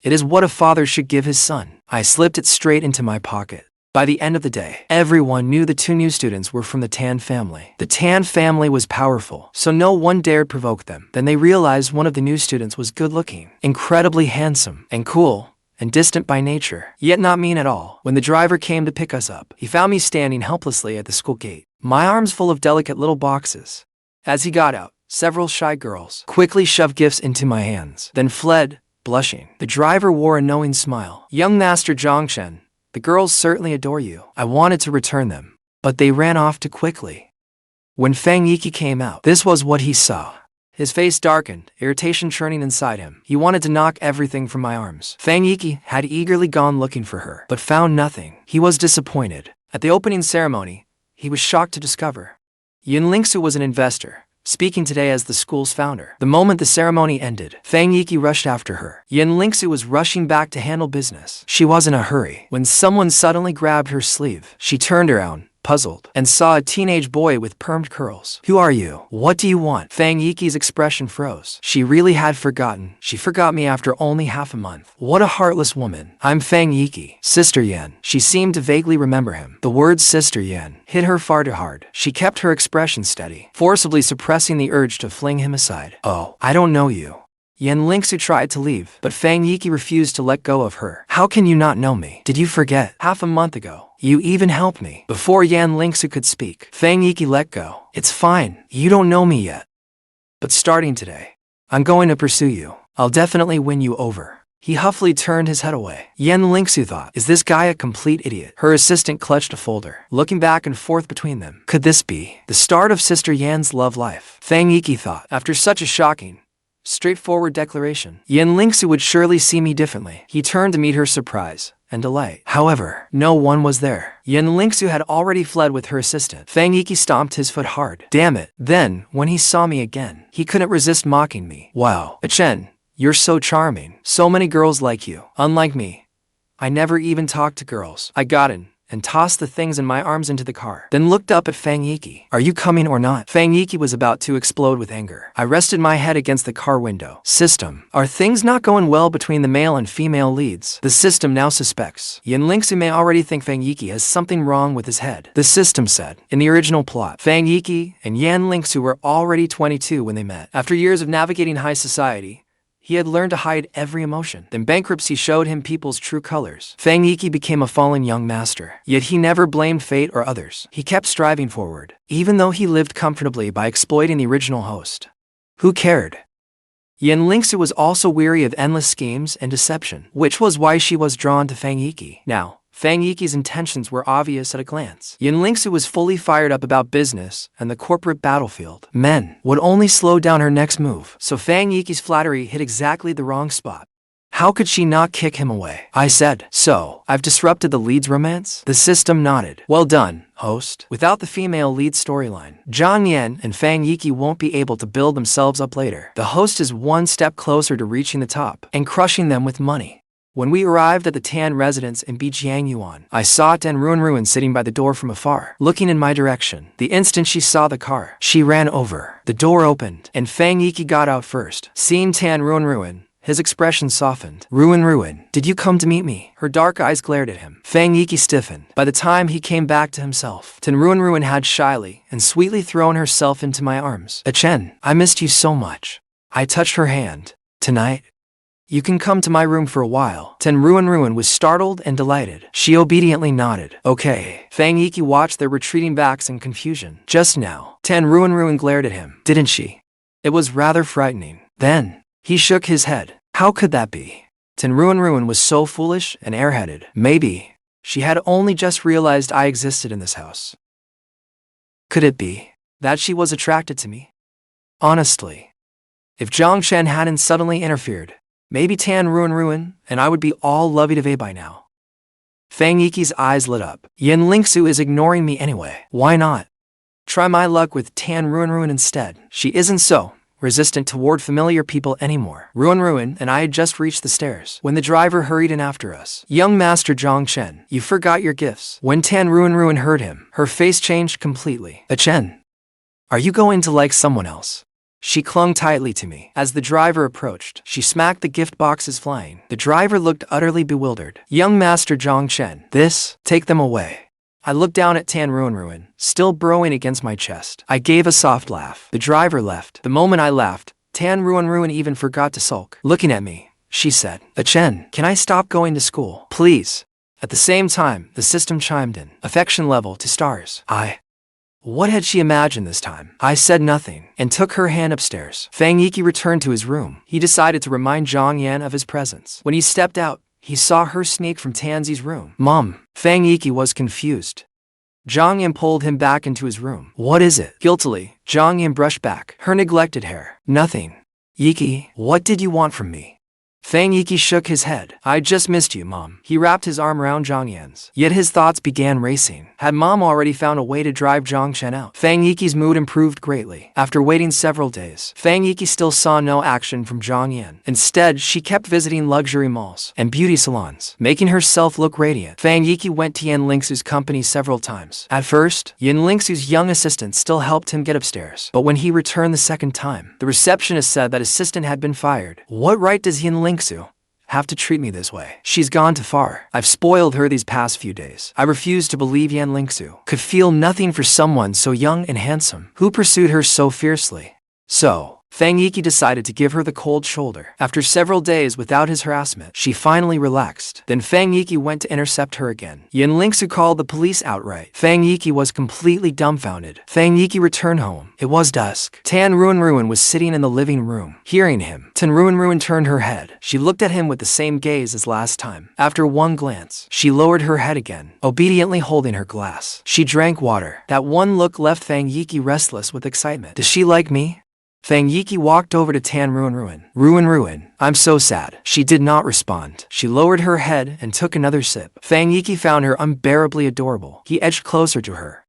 it is what a father should give his son. I slipped it straight into my pocket. By the end of the day, everyone knew the two new students were from the Tan family. The Tan family was powerful, so no one dared provoke them. Then they realized one of the new students was good-looking, incredibly handsome, and cool, and distant by nature, yet not mean at all. When the driver came to pick us up, he found me standing helplessly at the school gate, my arms full of delicate little boxes. As he got out, several shy girls quickly shoved gifts into my hands, then fled, blushing. The driver wore a knowing smile. Young Master Chen, the girls certainly adore you. I wanted to return them, but they ran off too quickly. When Fang Yiqi came out, this was what he saw. His face darkened, irritation churning inside him. He wanted to knock everything from my arms. Fang Yiqi had eagerly gone looking for her, but found nothing. He was disappointed. At the opening ceremony, he was shocked to discover Linxue was an investor, speaking today as the school's founder. The moment the ceremony ended, Fang Yiqi rushed after her. Linxue was rushing back to handle business. She was in a hurry when someone suddenly grabbed her sleeve. She turned around, puzzled, and saw a teenage boy with permed curls. Who are you? What do you want? Fang Yiqi's expression froze. She really had forgotten. She forgot me after only half a month. What a heartless woman. I'm Fang Yiqi, Sister Yan. She seemed to vaguely remember him. The word Sister Yan hit her far too hard. She kept her expression steady, forcibly suppressing the urge to fling him aside. Oh, I don't know you. Linxue tried to leave, but Fang Yiqi refused to let go of her. How can you not know me? Did you forget? Half a month ago, you even helped me. Before Linxue could speak, Fang Yiqi let go. It's fine, you don't know me yet. But starting today, I'm going to pursue you. I'll definitely win you over. He huffily turned his head away. Linxue thought, is this guy a complete idiot? Her assistant clutched a folder, looking back and forth between them. Could this be the start of Sister Yan's love life? Fang Yiqi thought, after such a shocking, straightforward declaration, Linxue would surely see me differently. He turned to meet her surprise and delight. However, no one was there. Linxue had already fled with her assistant. Fang Yiqi stomped his foot hard. Damn it. Then, when he saw me again, he couldn't resist mocking me. Wow, Chen, you're so charming. So many girls like you. Unlike me, I never even talked to girls. I got in and tossed the things in my arms into the car, then looked up at Fang Yiqi. Are you coming or not? Fang Yiqi was about to explode with anger. I rested my head against the car window. System. Are things not going well between the male and female leads? The system now suspects. Linxue may already think Fang Yiqi has something wrong with his head. The system said. In the original plot, Fang Yiqi and Linxue were already 22 when they met. After years of navigating high society, he had learned to hide every emotion. Then bankruptcy showed him people's true colors. Fang Yiqi became a fallen young master. Yet he never blamed fate or others. He kept striving forward, even though he lived comfortably by exploiting the original host. Who cared? Linxue was also weary of endless schemes and deception, which was why she was drawn to Fang Yiqi. Now, Fang Yiqi's intentions were obvious at a glance. Linxue was fully fired up about business and the corporate battlefield. Men would only slow down her next move, so Fang Yiqi's flattery hit exactly the wrong spot. How could she not kick him away? I said, so, I've disrupted the lead's romance? The system nodded. Well done, host. Without the female lead storyline, Jiang Yan and Fang Yiqi won't be able to build themselves up later. The host is one step closer to reaching the top and crushing them with money. When we arrived at the Tan residence in Jiang, I saw Ruanruan sitting by the door from afar, looking in my direction. The instant she saw the car, she ran over. The door opened, and Fang Yiqi got out first. Seeing Ruanruan, his expression softened. Ruanruan, did you come to meet me? Her dark eyes glared at him. Fang Yiqi stiffened. By the time he came back to himself, Ruanruan had shyly and sweetly thrown herself into my arms. Chen, I missed you so much. I touched her hand. Tonight, you can come to my room for a while. Ruanruan was startled and delighted. She obediently nodded. Okay. Fang Yiqi watched their retreating backs in confusion. Just now, Ruanruan glared at him, didn't she? It was rather frightening. Then, he shook his head. How could that be? Ruanruan was so foolish and airheaded. Maybe she had only just realized I existed in this house. Could it be That she was attracted to me? Honestly, if Jiang Chen hadn't suddenly interfered, maybe Tan Ruanruan and I would be all lovey-dovey by now. Fang Yiqi's eyes lit up. Linxue is ignoring me anyway. Why not try my luck with Tan Ruanruan instead? She isn't so resistant toward familiar people anymore. Ruanruan and I had just reached the stairs when the driver hurried in after us. Young Master Jiang Chen, you forgot your gifts. When Tan Ruanruan heard him, her face changed completely. Chen, are you going to like someone else? She clung tightly to me. As the driver approached, she smacked the gift boxes flying. The driver looked utterly bewildered. Young Master Jiang Chen, take them away. I looked down at Tan Ruanruan, still burrowing against my chest. I gave a soft laugh. The driver left. The moment I laughed, Tan Ruanruan even forgot to sulk. Looking at me, she said, Chen, can I stop going to school? Please. At the same time, the system chimed in. Affection level to stars. What had she imagined this time? I said nothing and took her hand upstairs. Fang Yiqi returned to his room. He decided to remind Zhang Yan of his presence. When he stepped out, he saw her sneak from Tanzi's room. Mom. Fang Yiqi was confused. Zhang Yan pulled him back into his room. What is it? Guiltily, Zhang Yan brushed back her neglected hair. Nothing. Yiqi, what did you want from me? Fang Yiqi shook his head. I just missed you, Mom. He wrapped his arm around Zhang Yan's. Yet his thoughts began racing. Had Mom already found a way to drive Zhang Chen out? Fang Yiqi's mood improved greatly. After waiting several days, Fang Yiqi still saw no action from Zhang Yan. Instead, she kept visiting luxury malls and beauty salons, making herself look radiant. Fang Yiqi went to Linxue's company several times. At first, Linxue's young assistant still helped him get upstairs. But when he returned the second time, the receptionist said that assistant had been fired. What right does Linxue have to treat me this way? She's gone too far. I've spoiled her these past few days. I refuse to believe Linxue could feel nothing for someone so young and handsome, who pursued her so fiercely. So, Fang Yiqi decided to give her the cold shoulder. After several days without his harassment, she finally relaxed. Then Fang Yiqi went to intercept her again. Linxue called the police outright. Fang Yiqi was completely dumbfounded. Fang Yiqi returned home. It was dusk. Tan Ruanruan was sitting in the living room. Hearing him, Tan Ruanruan turned her head. She looked at him with the same gaze as last time. After one glance, she lowered her head again, obediently holding her glass. She drank water. That one look left Fang Yiqi restless with excitement. Does she like me? Fang Yiqi walked over to Tan Ruanruan. Ruanruan, I'm so sad. She did not respond. She lowered her head and took another sip. Fang Yiqi found her unbearably adorable. He edged closer to her.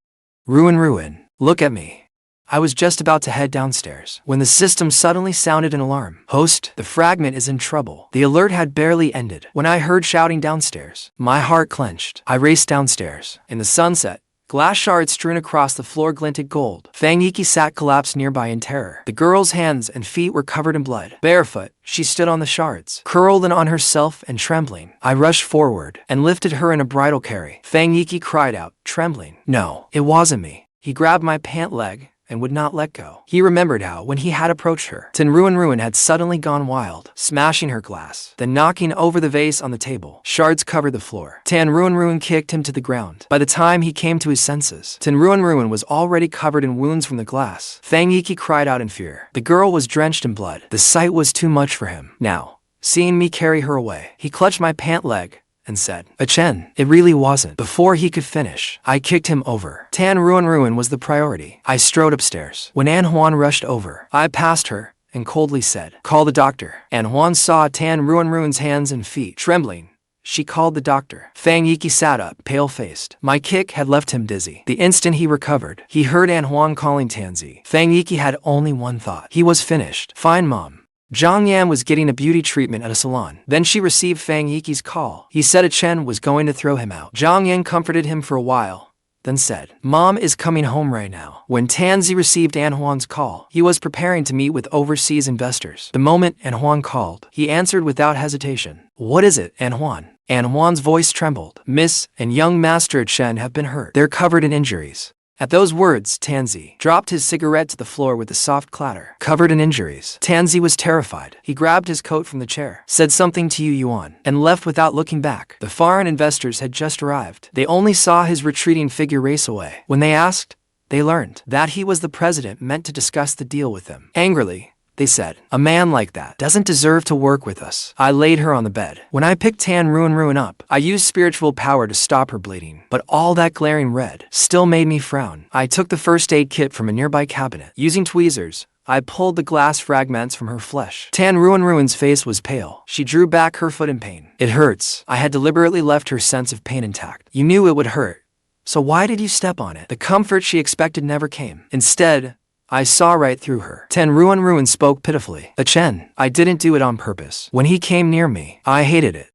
Ruanruan, look at me. I was just about to head downstairs when the system suddenly sounded an alarm. Host, the fragment is in trouble. The alert had barely ended when I heard shouting downstairs. My heart clenched. I raced downstairs. In the sunset, glass shards strewn across the floor glinted gold. Fang Yiqi sat collapsed nearby in terror. The girl's hands and feet were covered in blood. Barefoot, she stood on the shards, curled in on herself and trembling. I rushed forward and lifted her in a bridal carry. Fang Yiqi cried out, trembling. No, it wasn't me. He grabbed my pant leg and would not let go. He remembered how, when he had approached her, Tan Ruanruan had suddenly gone wild, smashing her glass, then knocking over the vase on the table. Shards covered the floor. Tan Ruanruan kicked him to the ground. By the time he came to his senses, Tan Ruanruan was already covered in wounds from the glass. Fang Yiqi cried out in fear. The girl was drenched in blood. The sight was too much for him. Now, seeing me carry her away, he clutched my pant leg and said, Chen, it really wasn't. Before he could finish, I kicked him over. Tan Ruanruan was the priority. I strode upstairs. When Huan rushed over, I passed her and coldly said, call the doctor. Huan saw Tan Ruanruan's hands and feet trembling. She called the doctor. Fang Yiqi sat up, pale-faced. My kick had left him dizzy. The instant he recovered, he heard Huan calling Tanzi. Fang Yiqi had only one thought. He was finished. Fine, Mom. Zhang Yan was getting a beauty treatment at a salon. Then she received Fang Yiqi's call. He said Chen was going to throw him out. Zhang Yan comforted him for a while, then said, Mom is coming home right now. When Tanzi received Huan's call, he was preparing to meet with overseas investors. The moment Huan called, he answered without hesitation. What is it, Huan? Huan's voice trembled. Miss and young Master Chen have been hurt. They're covered in injuries. At those words, Tanzi dropped his cigarette to the floor with a soft clatter. Covered in injuries. Tanzi was terrified. He grabbed his coat from the chair, said something to Yuan, and left without looking back. The foreign investors had just arrived. They only saw his retreating figure race away. When they asked, they learned that he was the president meant to discuss the deal with them. Angrily, they said. A man like that doesn't deserve to work with us. I laid her on the bed. When I picked Ruanruan up, I used spiritual power to stop her bleeding, but all that glaring red still made me frown. I took the first aid kit from a nearby cabinet. Using tweezers, I pulled the glass fragments from her flesh. Ruanruan's face was pale. She drew back her foot in pain. It hurts. I had deliberately left her sense of pain intact. You knew it would hurt. So why did you step on it? The comfort she expected never came. Instead, I saw right through her. Ruanruan spoke pitifully. Chen, I didn't do it on purpose. When he came near me, I hated it.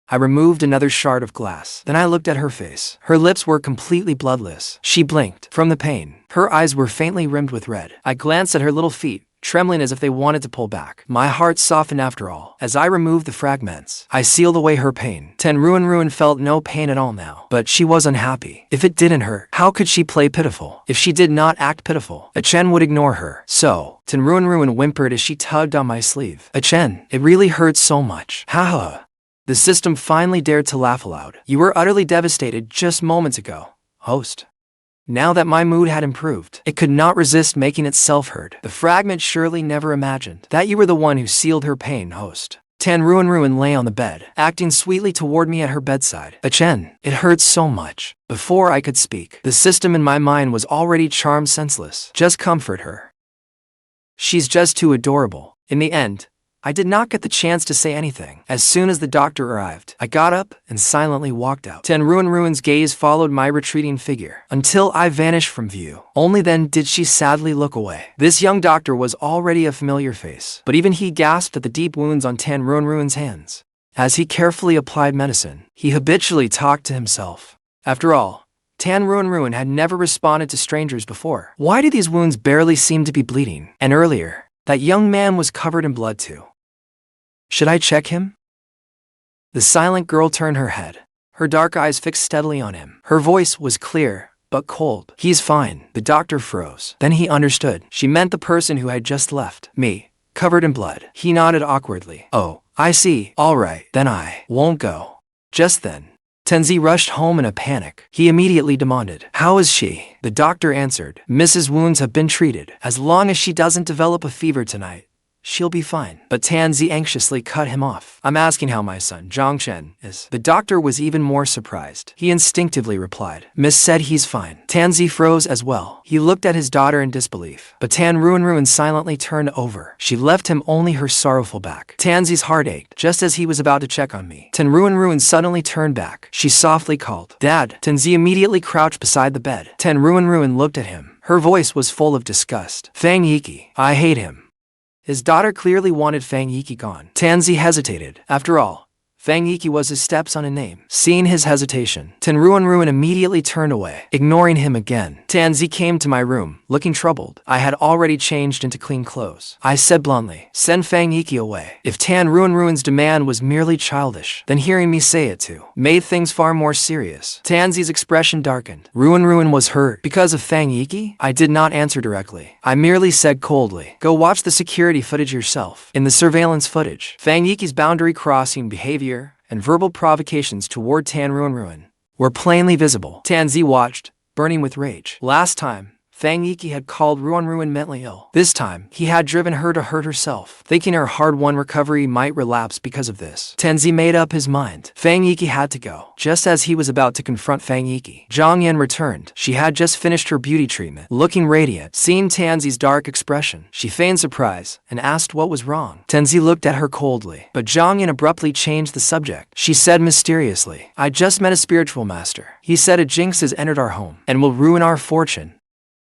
I removed another shard of glass. Then I looked at her face. Her lips were completely bloodless. She blinked from the pain. Her eyes were faintly rimmed with red. I glanced at her little feet, trembling as if they wanted to pull back. My heart softened after all. As I removed the fragments, I sealed away her pain. Ruanruan felt no pain at all now. But she was unhappy. If it didn't hurt, how could she play pitiful? If she did not act pitiful, Chen would ignore her. So, Ruanruan whimpered as she tugged on my sleeve. Chen, it really hurts so much. Ha. The system finally dared to laugh aloud. You were utterly devastated just moments ago, host. Now that my mood had improved, it could not resist making itself heard. The fragment surely never imagined that you were the one who sealed her pain, host. Ruanruan lay on the bed, acting sweetly toward me at her bedside. Chen, it hurts so much. Before I could speak, the system in my mind was already charmed senseless. Just comfort her. She's just too adorable. In the end, I did not get the chance to say anything. As soon as the doctor arrived, I got up and silently walked out. Ruanruan's gaze followed my retreating figure until I vanished from view. Only then did she sadly look away. This young doctor was already a familiar face, but even he gasped at the deep wounds on Ruanruan's hands. As he carefully applied medicine, he habitually talked to himself. After all, Ruanruan had never responded to strangers before. Why did these wounds barely seem to be bleeding? And earlier, that young man was covered in blood too. Should I check him? The silent girl turned her head, her dark eyes fixed steadily on him. Her voice was clear, but cold. He's fine. The doctor froze. Then he understood. She meant the person who had just left. Me, covered in blood. He nodded awkwardly. Oh, I see. All right, then I won't go. Just then, rushed home in a panic. He immediately demanded, "How is she?" The doctor answered, "Mrs. Wounds have been treated. As long as she doesn't develop a fever tonight, she'll be fine." But anxiously cut him off. "I'm asking how my son, Chen, is." The doctor was even more surprised. He instinctively replied, "Miss said he's fine." Froze as well. He looked at his daughter in disbelief. But Ruanruan silently turned over. She left him only her sorrowful back. Tanzi's heart ached just as he was about to check on me. Ruanruan suddenly turned back. She softly called, "Dad." Tanzi immediately crouched beside the bed. Ruanruan looked at him. Her voice was full of disgust. "Fang Yiqi, I hate him." His daughter clearly wanted Fang Yiqi gone. Tanzi hesitated. After all, Fang Yiqi was his stepson in name. Seeing his hesitation, Ruanruan immediately turned away, ignoring him again. Tanzi came to my room, looking troubled. I had already changed into clean clothes. I said bluntly, "Send Fang Yiqi away." If Ruanruan's demand was merely childish, then hearing me say it too made things far more serious. Tanzi's expression darkened. Ruanruan was hurt because of Fang Yiqi? I did not answer directly. I merely said coldly, "Go watch the security footage yourself." In the surveillance footage, Fang Yiqi's boundary-crossing behavior and verbal provocations toward Ruanruan were plainly visible. Tanzi watched, burning with rage. Last time, Fang Yiqi had called Ruanruan mentally ill. This time, he had driven her to hurt herself, thinking her hard-won recovery might relapse because of this. Tanzi made up his mind. Fang Yiqi had to go. Just as he was about to confront Fang Yiqi, Jiang returned. She had just finished her beauty treatment, looking radiant. Seeing Tanzi's dark expression, she feigned surprise and asked what was wrong. Tanzi looked at her coldly, but Jiang abruptly changed the subject. She said mysteriously, "I just met a spiritual master. He said a Jinx has entered our home and will ruin our fortune.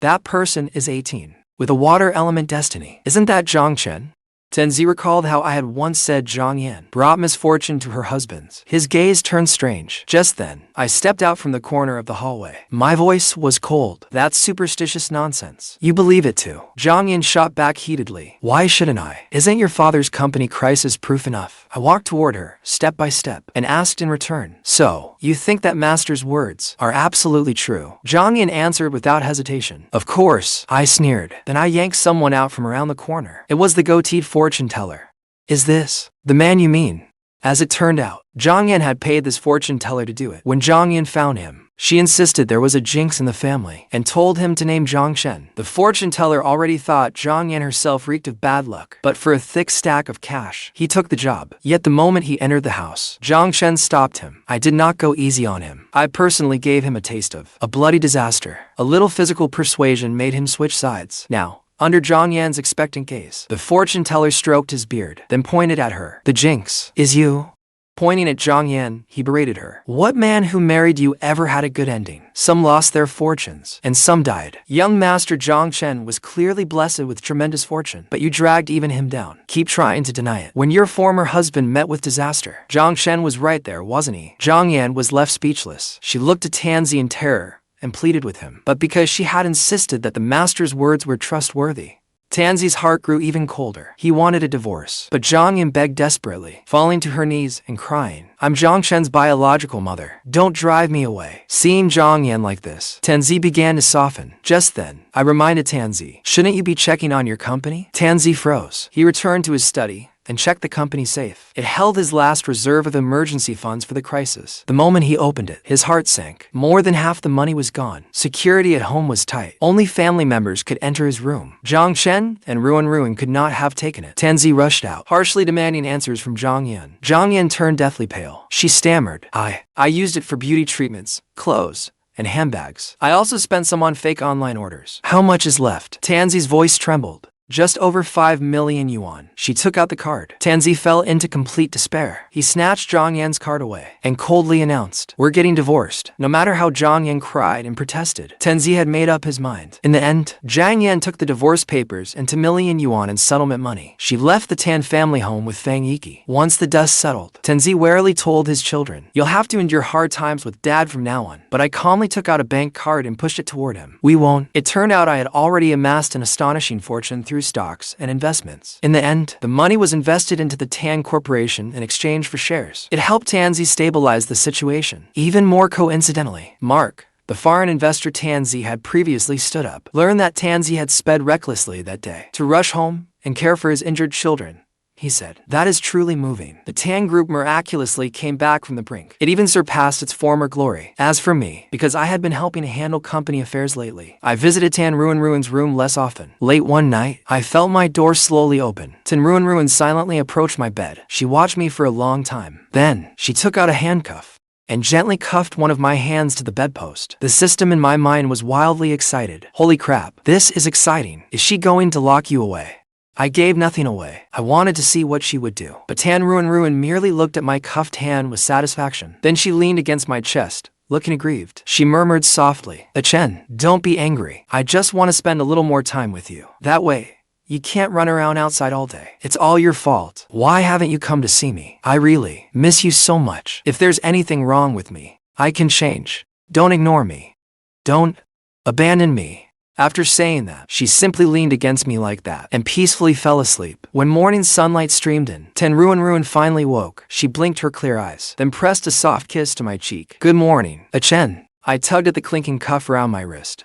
That person is 18, with a water element destiny. Isn't that Chen?" Tanzi recalled how I had once said Jiang brought misfortune to her husbands. His gaze turned strange. Just then, I stepped out from the corner of the hallway. My voice was cold. "That's superstitious nonsense. You believe it too." Jiang shot back heatedly. "Why shouldn't I? Isn't your father's company crisis-proof enough?" I walked toward her, step by step, and asked in return, "So, you think that master's words are absolutely true?" Jiang answered without hesitation. "Of course," I sneered. Then I yanked someone out from around the corner. It was the goateed fortune teller. "Is this the man you mean?" As it turned out, Jiang Yan had paid this fortune teller to do it. When Jiang Yan found him, she insisted there was a Jinx in the family and told him to name Jiang Chen. The fortune teller already thought Jiang Yan herself reeked of bad luck, but for a thick stack of cash, he took the job. Yet the moment he entered the house, Jiang Chen stopped him. I did not go easy on him. I personally gave him a taste of a bloody disaster. A little physical persuasion made him switch sides. Now, under Jiang Yan's expectant gaze, the fortune teller stroked his beard, then pointed at her. The Jinx is you? Pointing at Jiang Yan, he berated her. What man who married you ever had a good ending? Some lost their fortunes, and some died. Young Master Jiang Chen was clearly blessed with tremendous fortune, but you dragged even him down. Keep trying to deny it. When your former husband met with disaster, Jiang Chen was right there, wasn't he? Jiang Yan was left speechless. She looked at Tansy in terror and pleaded with him, but because she had insisted that the master's words were trustworthy, Tansy's heart grew even colder. He wanted a divorce, but Jiang Yan begged desperately, falling to her knees and crying, I'm Jiang Chen's biological mother. Don't drive me away. Seeing Jiang Yan like this, Tansy began to soften. Just then, I reminded Tansy, shouldn't you be checking on your company? Tansy froze. He returned to his study and checked the company safe. It held his last reserve of emergency funds for the crisis. The moment he opened it, his heart sank. More than half the money was gone. Security at home was tight. Only family members could enter his room. Jiang Chen and Ruanruan could not have taken it. Tansy rushed out, harshly demanding answers from Jiang Yan. Jiang Yan turned deathly pale. She stammered, I used it for beauty treatments, clothes, and handbags. I also spent some on fake online orders. How much is left? Tansy's voice trembled. Just over 5 million yuan. She took out the card. Tansy fell into complete despair. He snatched Jiang Yan's card away and coldly announced, we're getting divorced. No matter how Jiang Yan cried and protested, Tansy had made up his mind. In the end, Jiang Yan took the divorce papers and 2 million yuan in settlement money. She left the Tan family home with Fang Yiqi. Once the dust settled, Tansy warily told his children, you'll have to endure hard times with dad from now on. But I calmly took out a bank card and pushed it toward him. We won't. It turned out I had already amassed an astonishing fortune through stocks and investments. In the end, the money was invested into the Tan Corporation in exchange for shares. It helped Tansy stabilize the situation. Even more coincidentally, Mark, the foreign investor Tansy had previously stood up, learned that Tansy had sped recklessly that day to rush home and care for his injured children. He said, that is truly moving. The Tan Group miraculously came back from the brink. It even surpassed its former glory. As for me, because I had been helping to handle company affairs lately, I visited Tan Ruanruan's room less often. Late one night, I felt my door slowly open. Tan Ruanruan silently approached my bed. She watched me for a long time. Then, she took out a handcuff and gently cuffed one of my hands to the bedpost. The system in my mind was wildly excited. Holy crap, this is exciting. Is she going to lock you away? I gave nothing away. I wanted to see what she would do. But Tan Ruanruan merely looked at my cuffed hand with satisfaction. Then she leaned against my chest, looking aggrieved. She murmured softly, Chen, don't be angry. I just want to spend a little more time with you. That way, you can't run around outside all day. It's all your fault. Why haven't you come to see me? I really miss you so much. If there's anything wrong with me, I can change. Don't ignore me. Don't abandon me. After saying that, she simply leaned against me like that and peacefully fell asleep. When morning sunlight streamed in, Tan Ruanruan finally woke. She blinked her clear eyes, then pressed a soft kiss to my cheek. Good morning, Chen. I tugged at the clinking cuff around my wrist.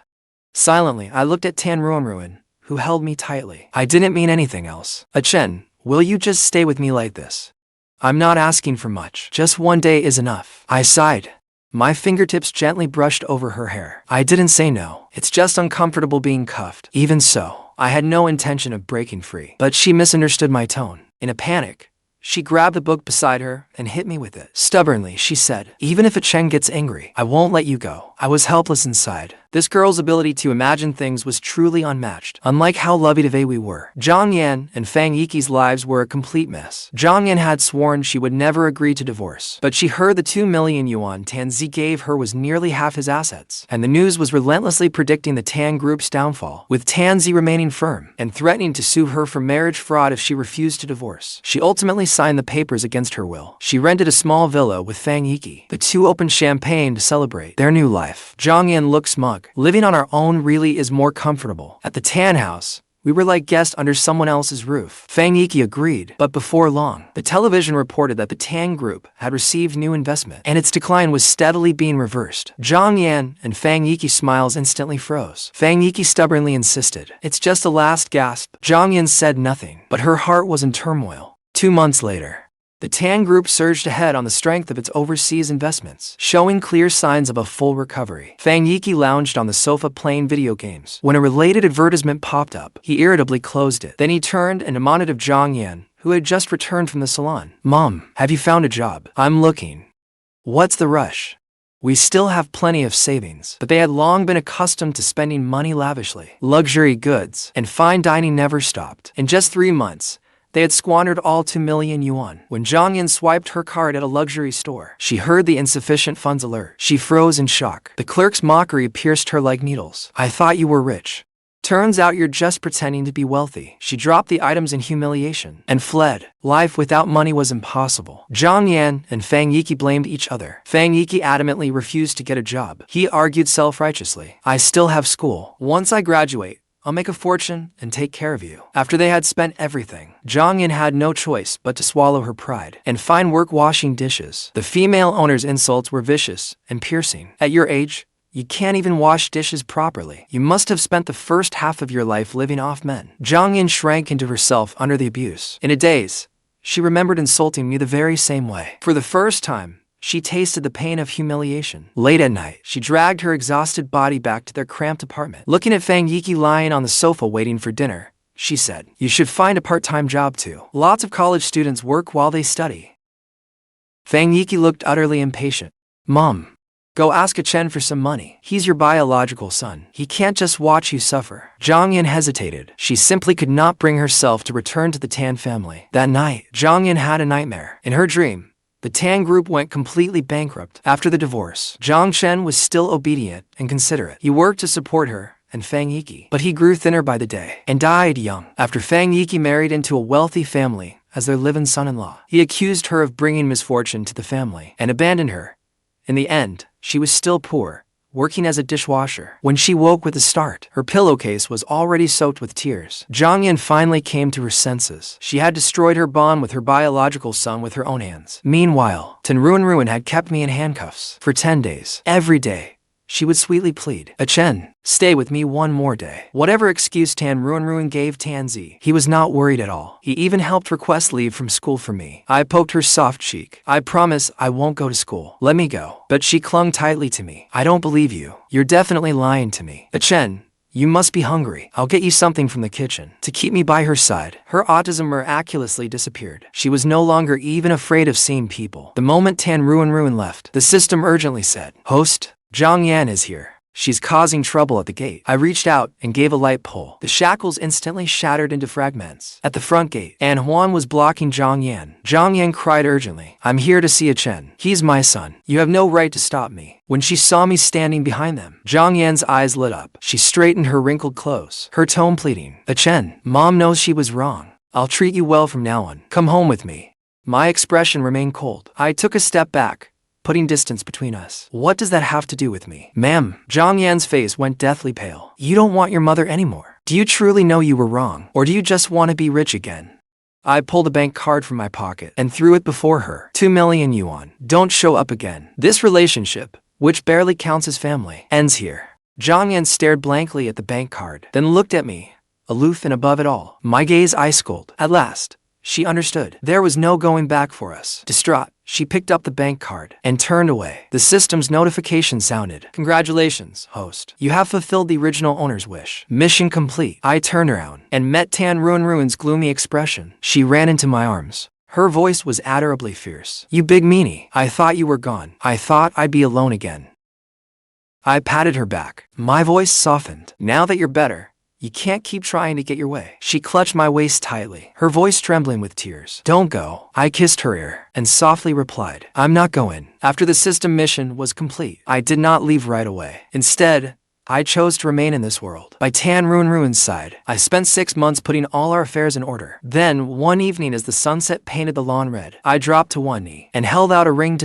Silently, I looked at Tan Ruanruan, who held me tightly. I didn't mean anything else. Chen, will you just stay with me like this? I'm not asking for much. Just one day is enough. I sighed. My fingertips gently brushed over her hair. I didn't say no. It's just uncomfortable being cuffed. Even so, I had no intention of breaking free. But she misunderstood my tone. In a panic, she grabbed the book beside her and hit me with it. Stubbornly, she said, even if Chen gets angry, I won't let you go. I was helpless inside. This girl's ability to imagine things was truly unmatched. Unlike how lovey-dovey we were, Jiang Yan and Fang Yiqi's lives were a complete mess. Jiang Yan had sworn she would never agree to divorce, but she heard the 2 million yuan Tansy gave her was nearly half his assets, and the news was relentlessly predicting the Tan Group's downfall, with Tansy remaining firm and threatening to sue her for marriage fraud if she refused to divorce. She ultimately signed the papers against her will. She rented a small villa with Fang Yiqi. The two opened champagne to celebrate their new life. Jiang Yan looked smug. Living on our own really is more comfortable. At the Tan house, we were like guests under someone else's roof. Fang Yiqi agreed, but before long, the television reported that the Tan Group had received new investment, and its decline was steadily being reversed. Jiang Yan and Fang Yiqi's smiles instantly froze. Fang Yiqi stubbornly insisted, it's just a last gasp. Jiang Yan said nothing, but her heart was in turmoil. 2 months later, The Tan group surged ahead on the strength of its overseas investments, showing clear signs of a full recovery. Fang Yiqi lounged on the sofa playing video games. When a related advertisement popped up, he irritably closed it. Then he turned and demanded Jiang, who had just returned from the salon. "Mom, have you found a job? I'm looking." "What's the rush? We still have plenty of savings." But they had long been accustomed to spending money lavishly. Luxury goods and fine dining never stopped. In just 3 months, they had squandered all 2 million yuan. When Jiang swiped her card at a luxury store, she heard the insufficient funds alert. She froze in shock. The clerk's mockery pierced her like needles. "I thought you were rich. Turns out you're just pretending to be wealthy." She dropped the items in humiliation and fled. Life without money was impossible. Jiang and Fang Yiqi blamed each other. Fang Yiqi adamantly refused to get a job. He argued self-righteously, "I still have school. Once I graduate, I'll make a fortune and take care of you." After they had spent everything, Jiang had no choice but to swallow her pride and find work washing dishes. The female owner's insults were vicious and piercing. "At your age, you can't even wash dishes properly. You must have spent the first half of your life living off men." Jiang shrank into herself under the abuse. In a daze, she remembered insulting me the very same way. For the first time, she tasted the pain of humiliation. Late at night, she dragged her exhausted body back to their cramped apartment. Looking at Fang Yiqi lying on the sofa waiting for dinner, she said, "You should find a part-time job too. Lots of college students work while they study." Fang Yiqi looked utterly impatient. "Mom, go ask Chen for some money. He's your biological son. He can't just watch you suffer." Jiang hesitated. She simply could not bring herself to return to the Tan family. That night, Jiang had a nightmare. In her dream, the Tan group went completely bankrupt. After the divorce, Chen was still obedient and considerate. He worked to support her and Fang Yiqi, but he grew thinner by the day and died young. After Fang Yiqi married into a wealthy family as their live-in son-in-law, he accused her of bringing misfortune to the family and abandoned her. In the end, she was still poor, working as a dishwasher. When she woke with a start, her pillowcase was already soaked with tears. Jiang finally came to her senses. She had destroyed her bond with her biological son with her own hands. Meanwhile, Ruanruan had kept me in handcuffs for 10 days. Every day, she would sweetly plead, "Chen, stay with me one more day." Whatever excuse Ruanruan gave Tanzi, he was not worried at all. He even helped request leave from school for me. I poked her soft cheek. "I promise I won't go to school. Let me go." But she clung tightly to me. "I don't believe you. You're definitely lying to me. Chen, you must be hungry. I'll get you something from the kitchen." To keep me by her side, her autism miraculously disappeared. She was no longer even afraid of seeing people. The moment Ruanruan left, the system urgently said, "Host, Jiang is here. She's causing trouble at the gate." I reached out and gave a light pull. The shackles instantly shattered into fragments. At the front gate, Huan was blocking Jiang. Jiang cried urgently, "I'm here to see Chen. He's my son. You have no right to stop me." When she saw me standing behind them, Jiang's eyes lit up. She straightened her wrinkled clothes, her tone pleading, "Chen, Mom knows she was wrong. I'll treat you well from now on. Come home with me." My expression remained cold. I took a step back, putting distance between us. "What does that have to do with me?" "Ma'am," Jiang's face went deathly pale. "You don't want your mother anymore. Do you truly know you were wrong? Or do you just want to be rich again?" I pulled a bank card from my pocket and threw it before her. 2 million yuan. Don't show up again. This relationship, which barely counts as family, ends here. Jiang stared blankly at the bank card, then looked at me, aloof and above it all. My gaze ice-cold. At last, she understood. There was no going back for us. Distraught, she picked up the bank card and turned away. The system's notification sounded. "Congratulations, host. You have fulfilled the original owner's wish. Mission complete." I turned around and met Ruanruan's gloomy expression. She ran into my arms. Her voice was adorably fierce. "You big meanie. I thought you were gone. I thought I'd be alone again." I patted her back. My voice softened. "Now that you're better, you can't keep trying to get your way." She clutched my waist tightly, her voice trembling with tears. "Don't go." I kissed her ear and softly replied, "I'm not going." After the system mission was complete, I did not leave right away. Instead, I chose to remain in this world. By Ruanruan's side, I spent 6 months putting all our affairs in order. Then, one evening as the sunset painted the lawn red, I dropped to one knee and held out a ring to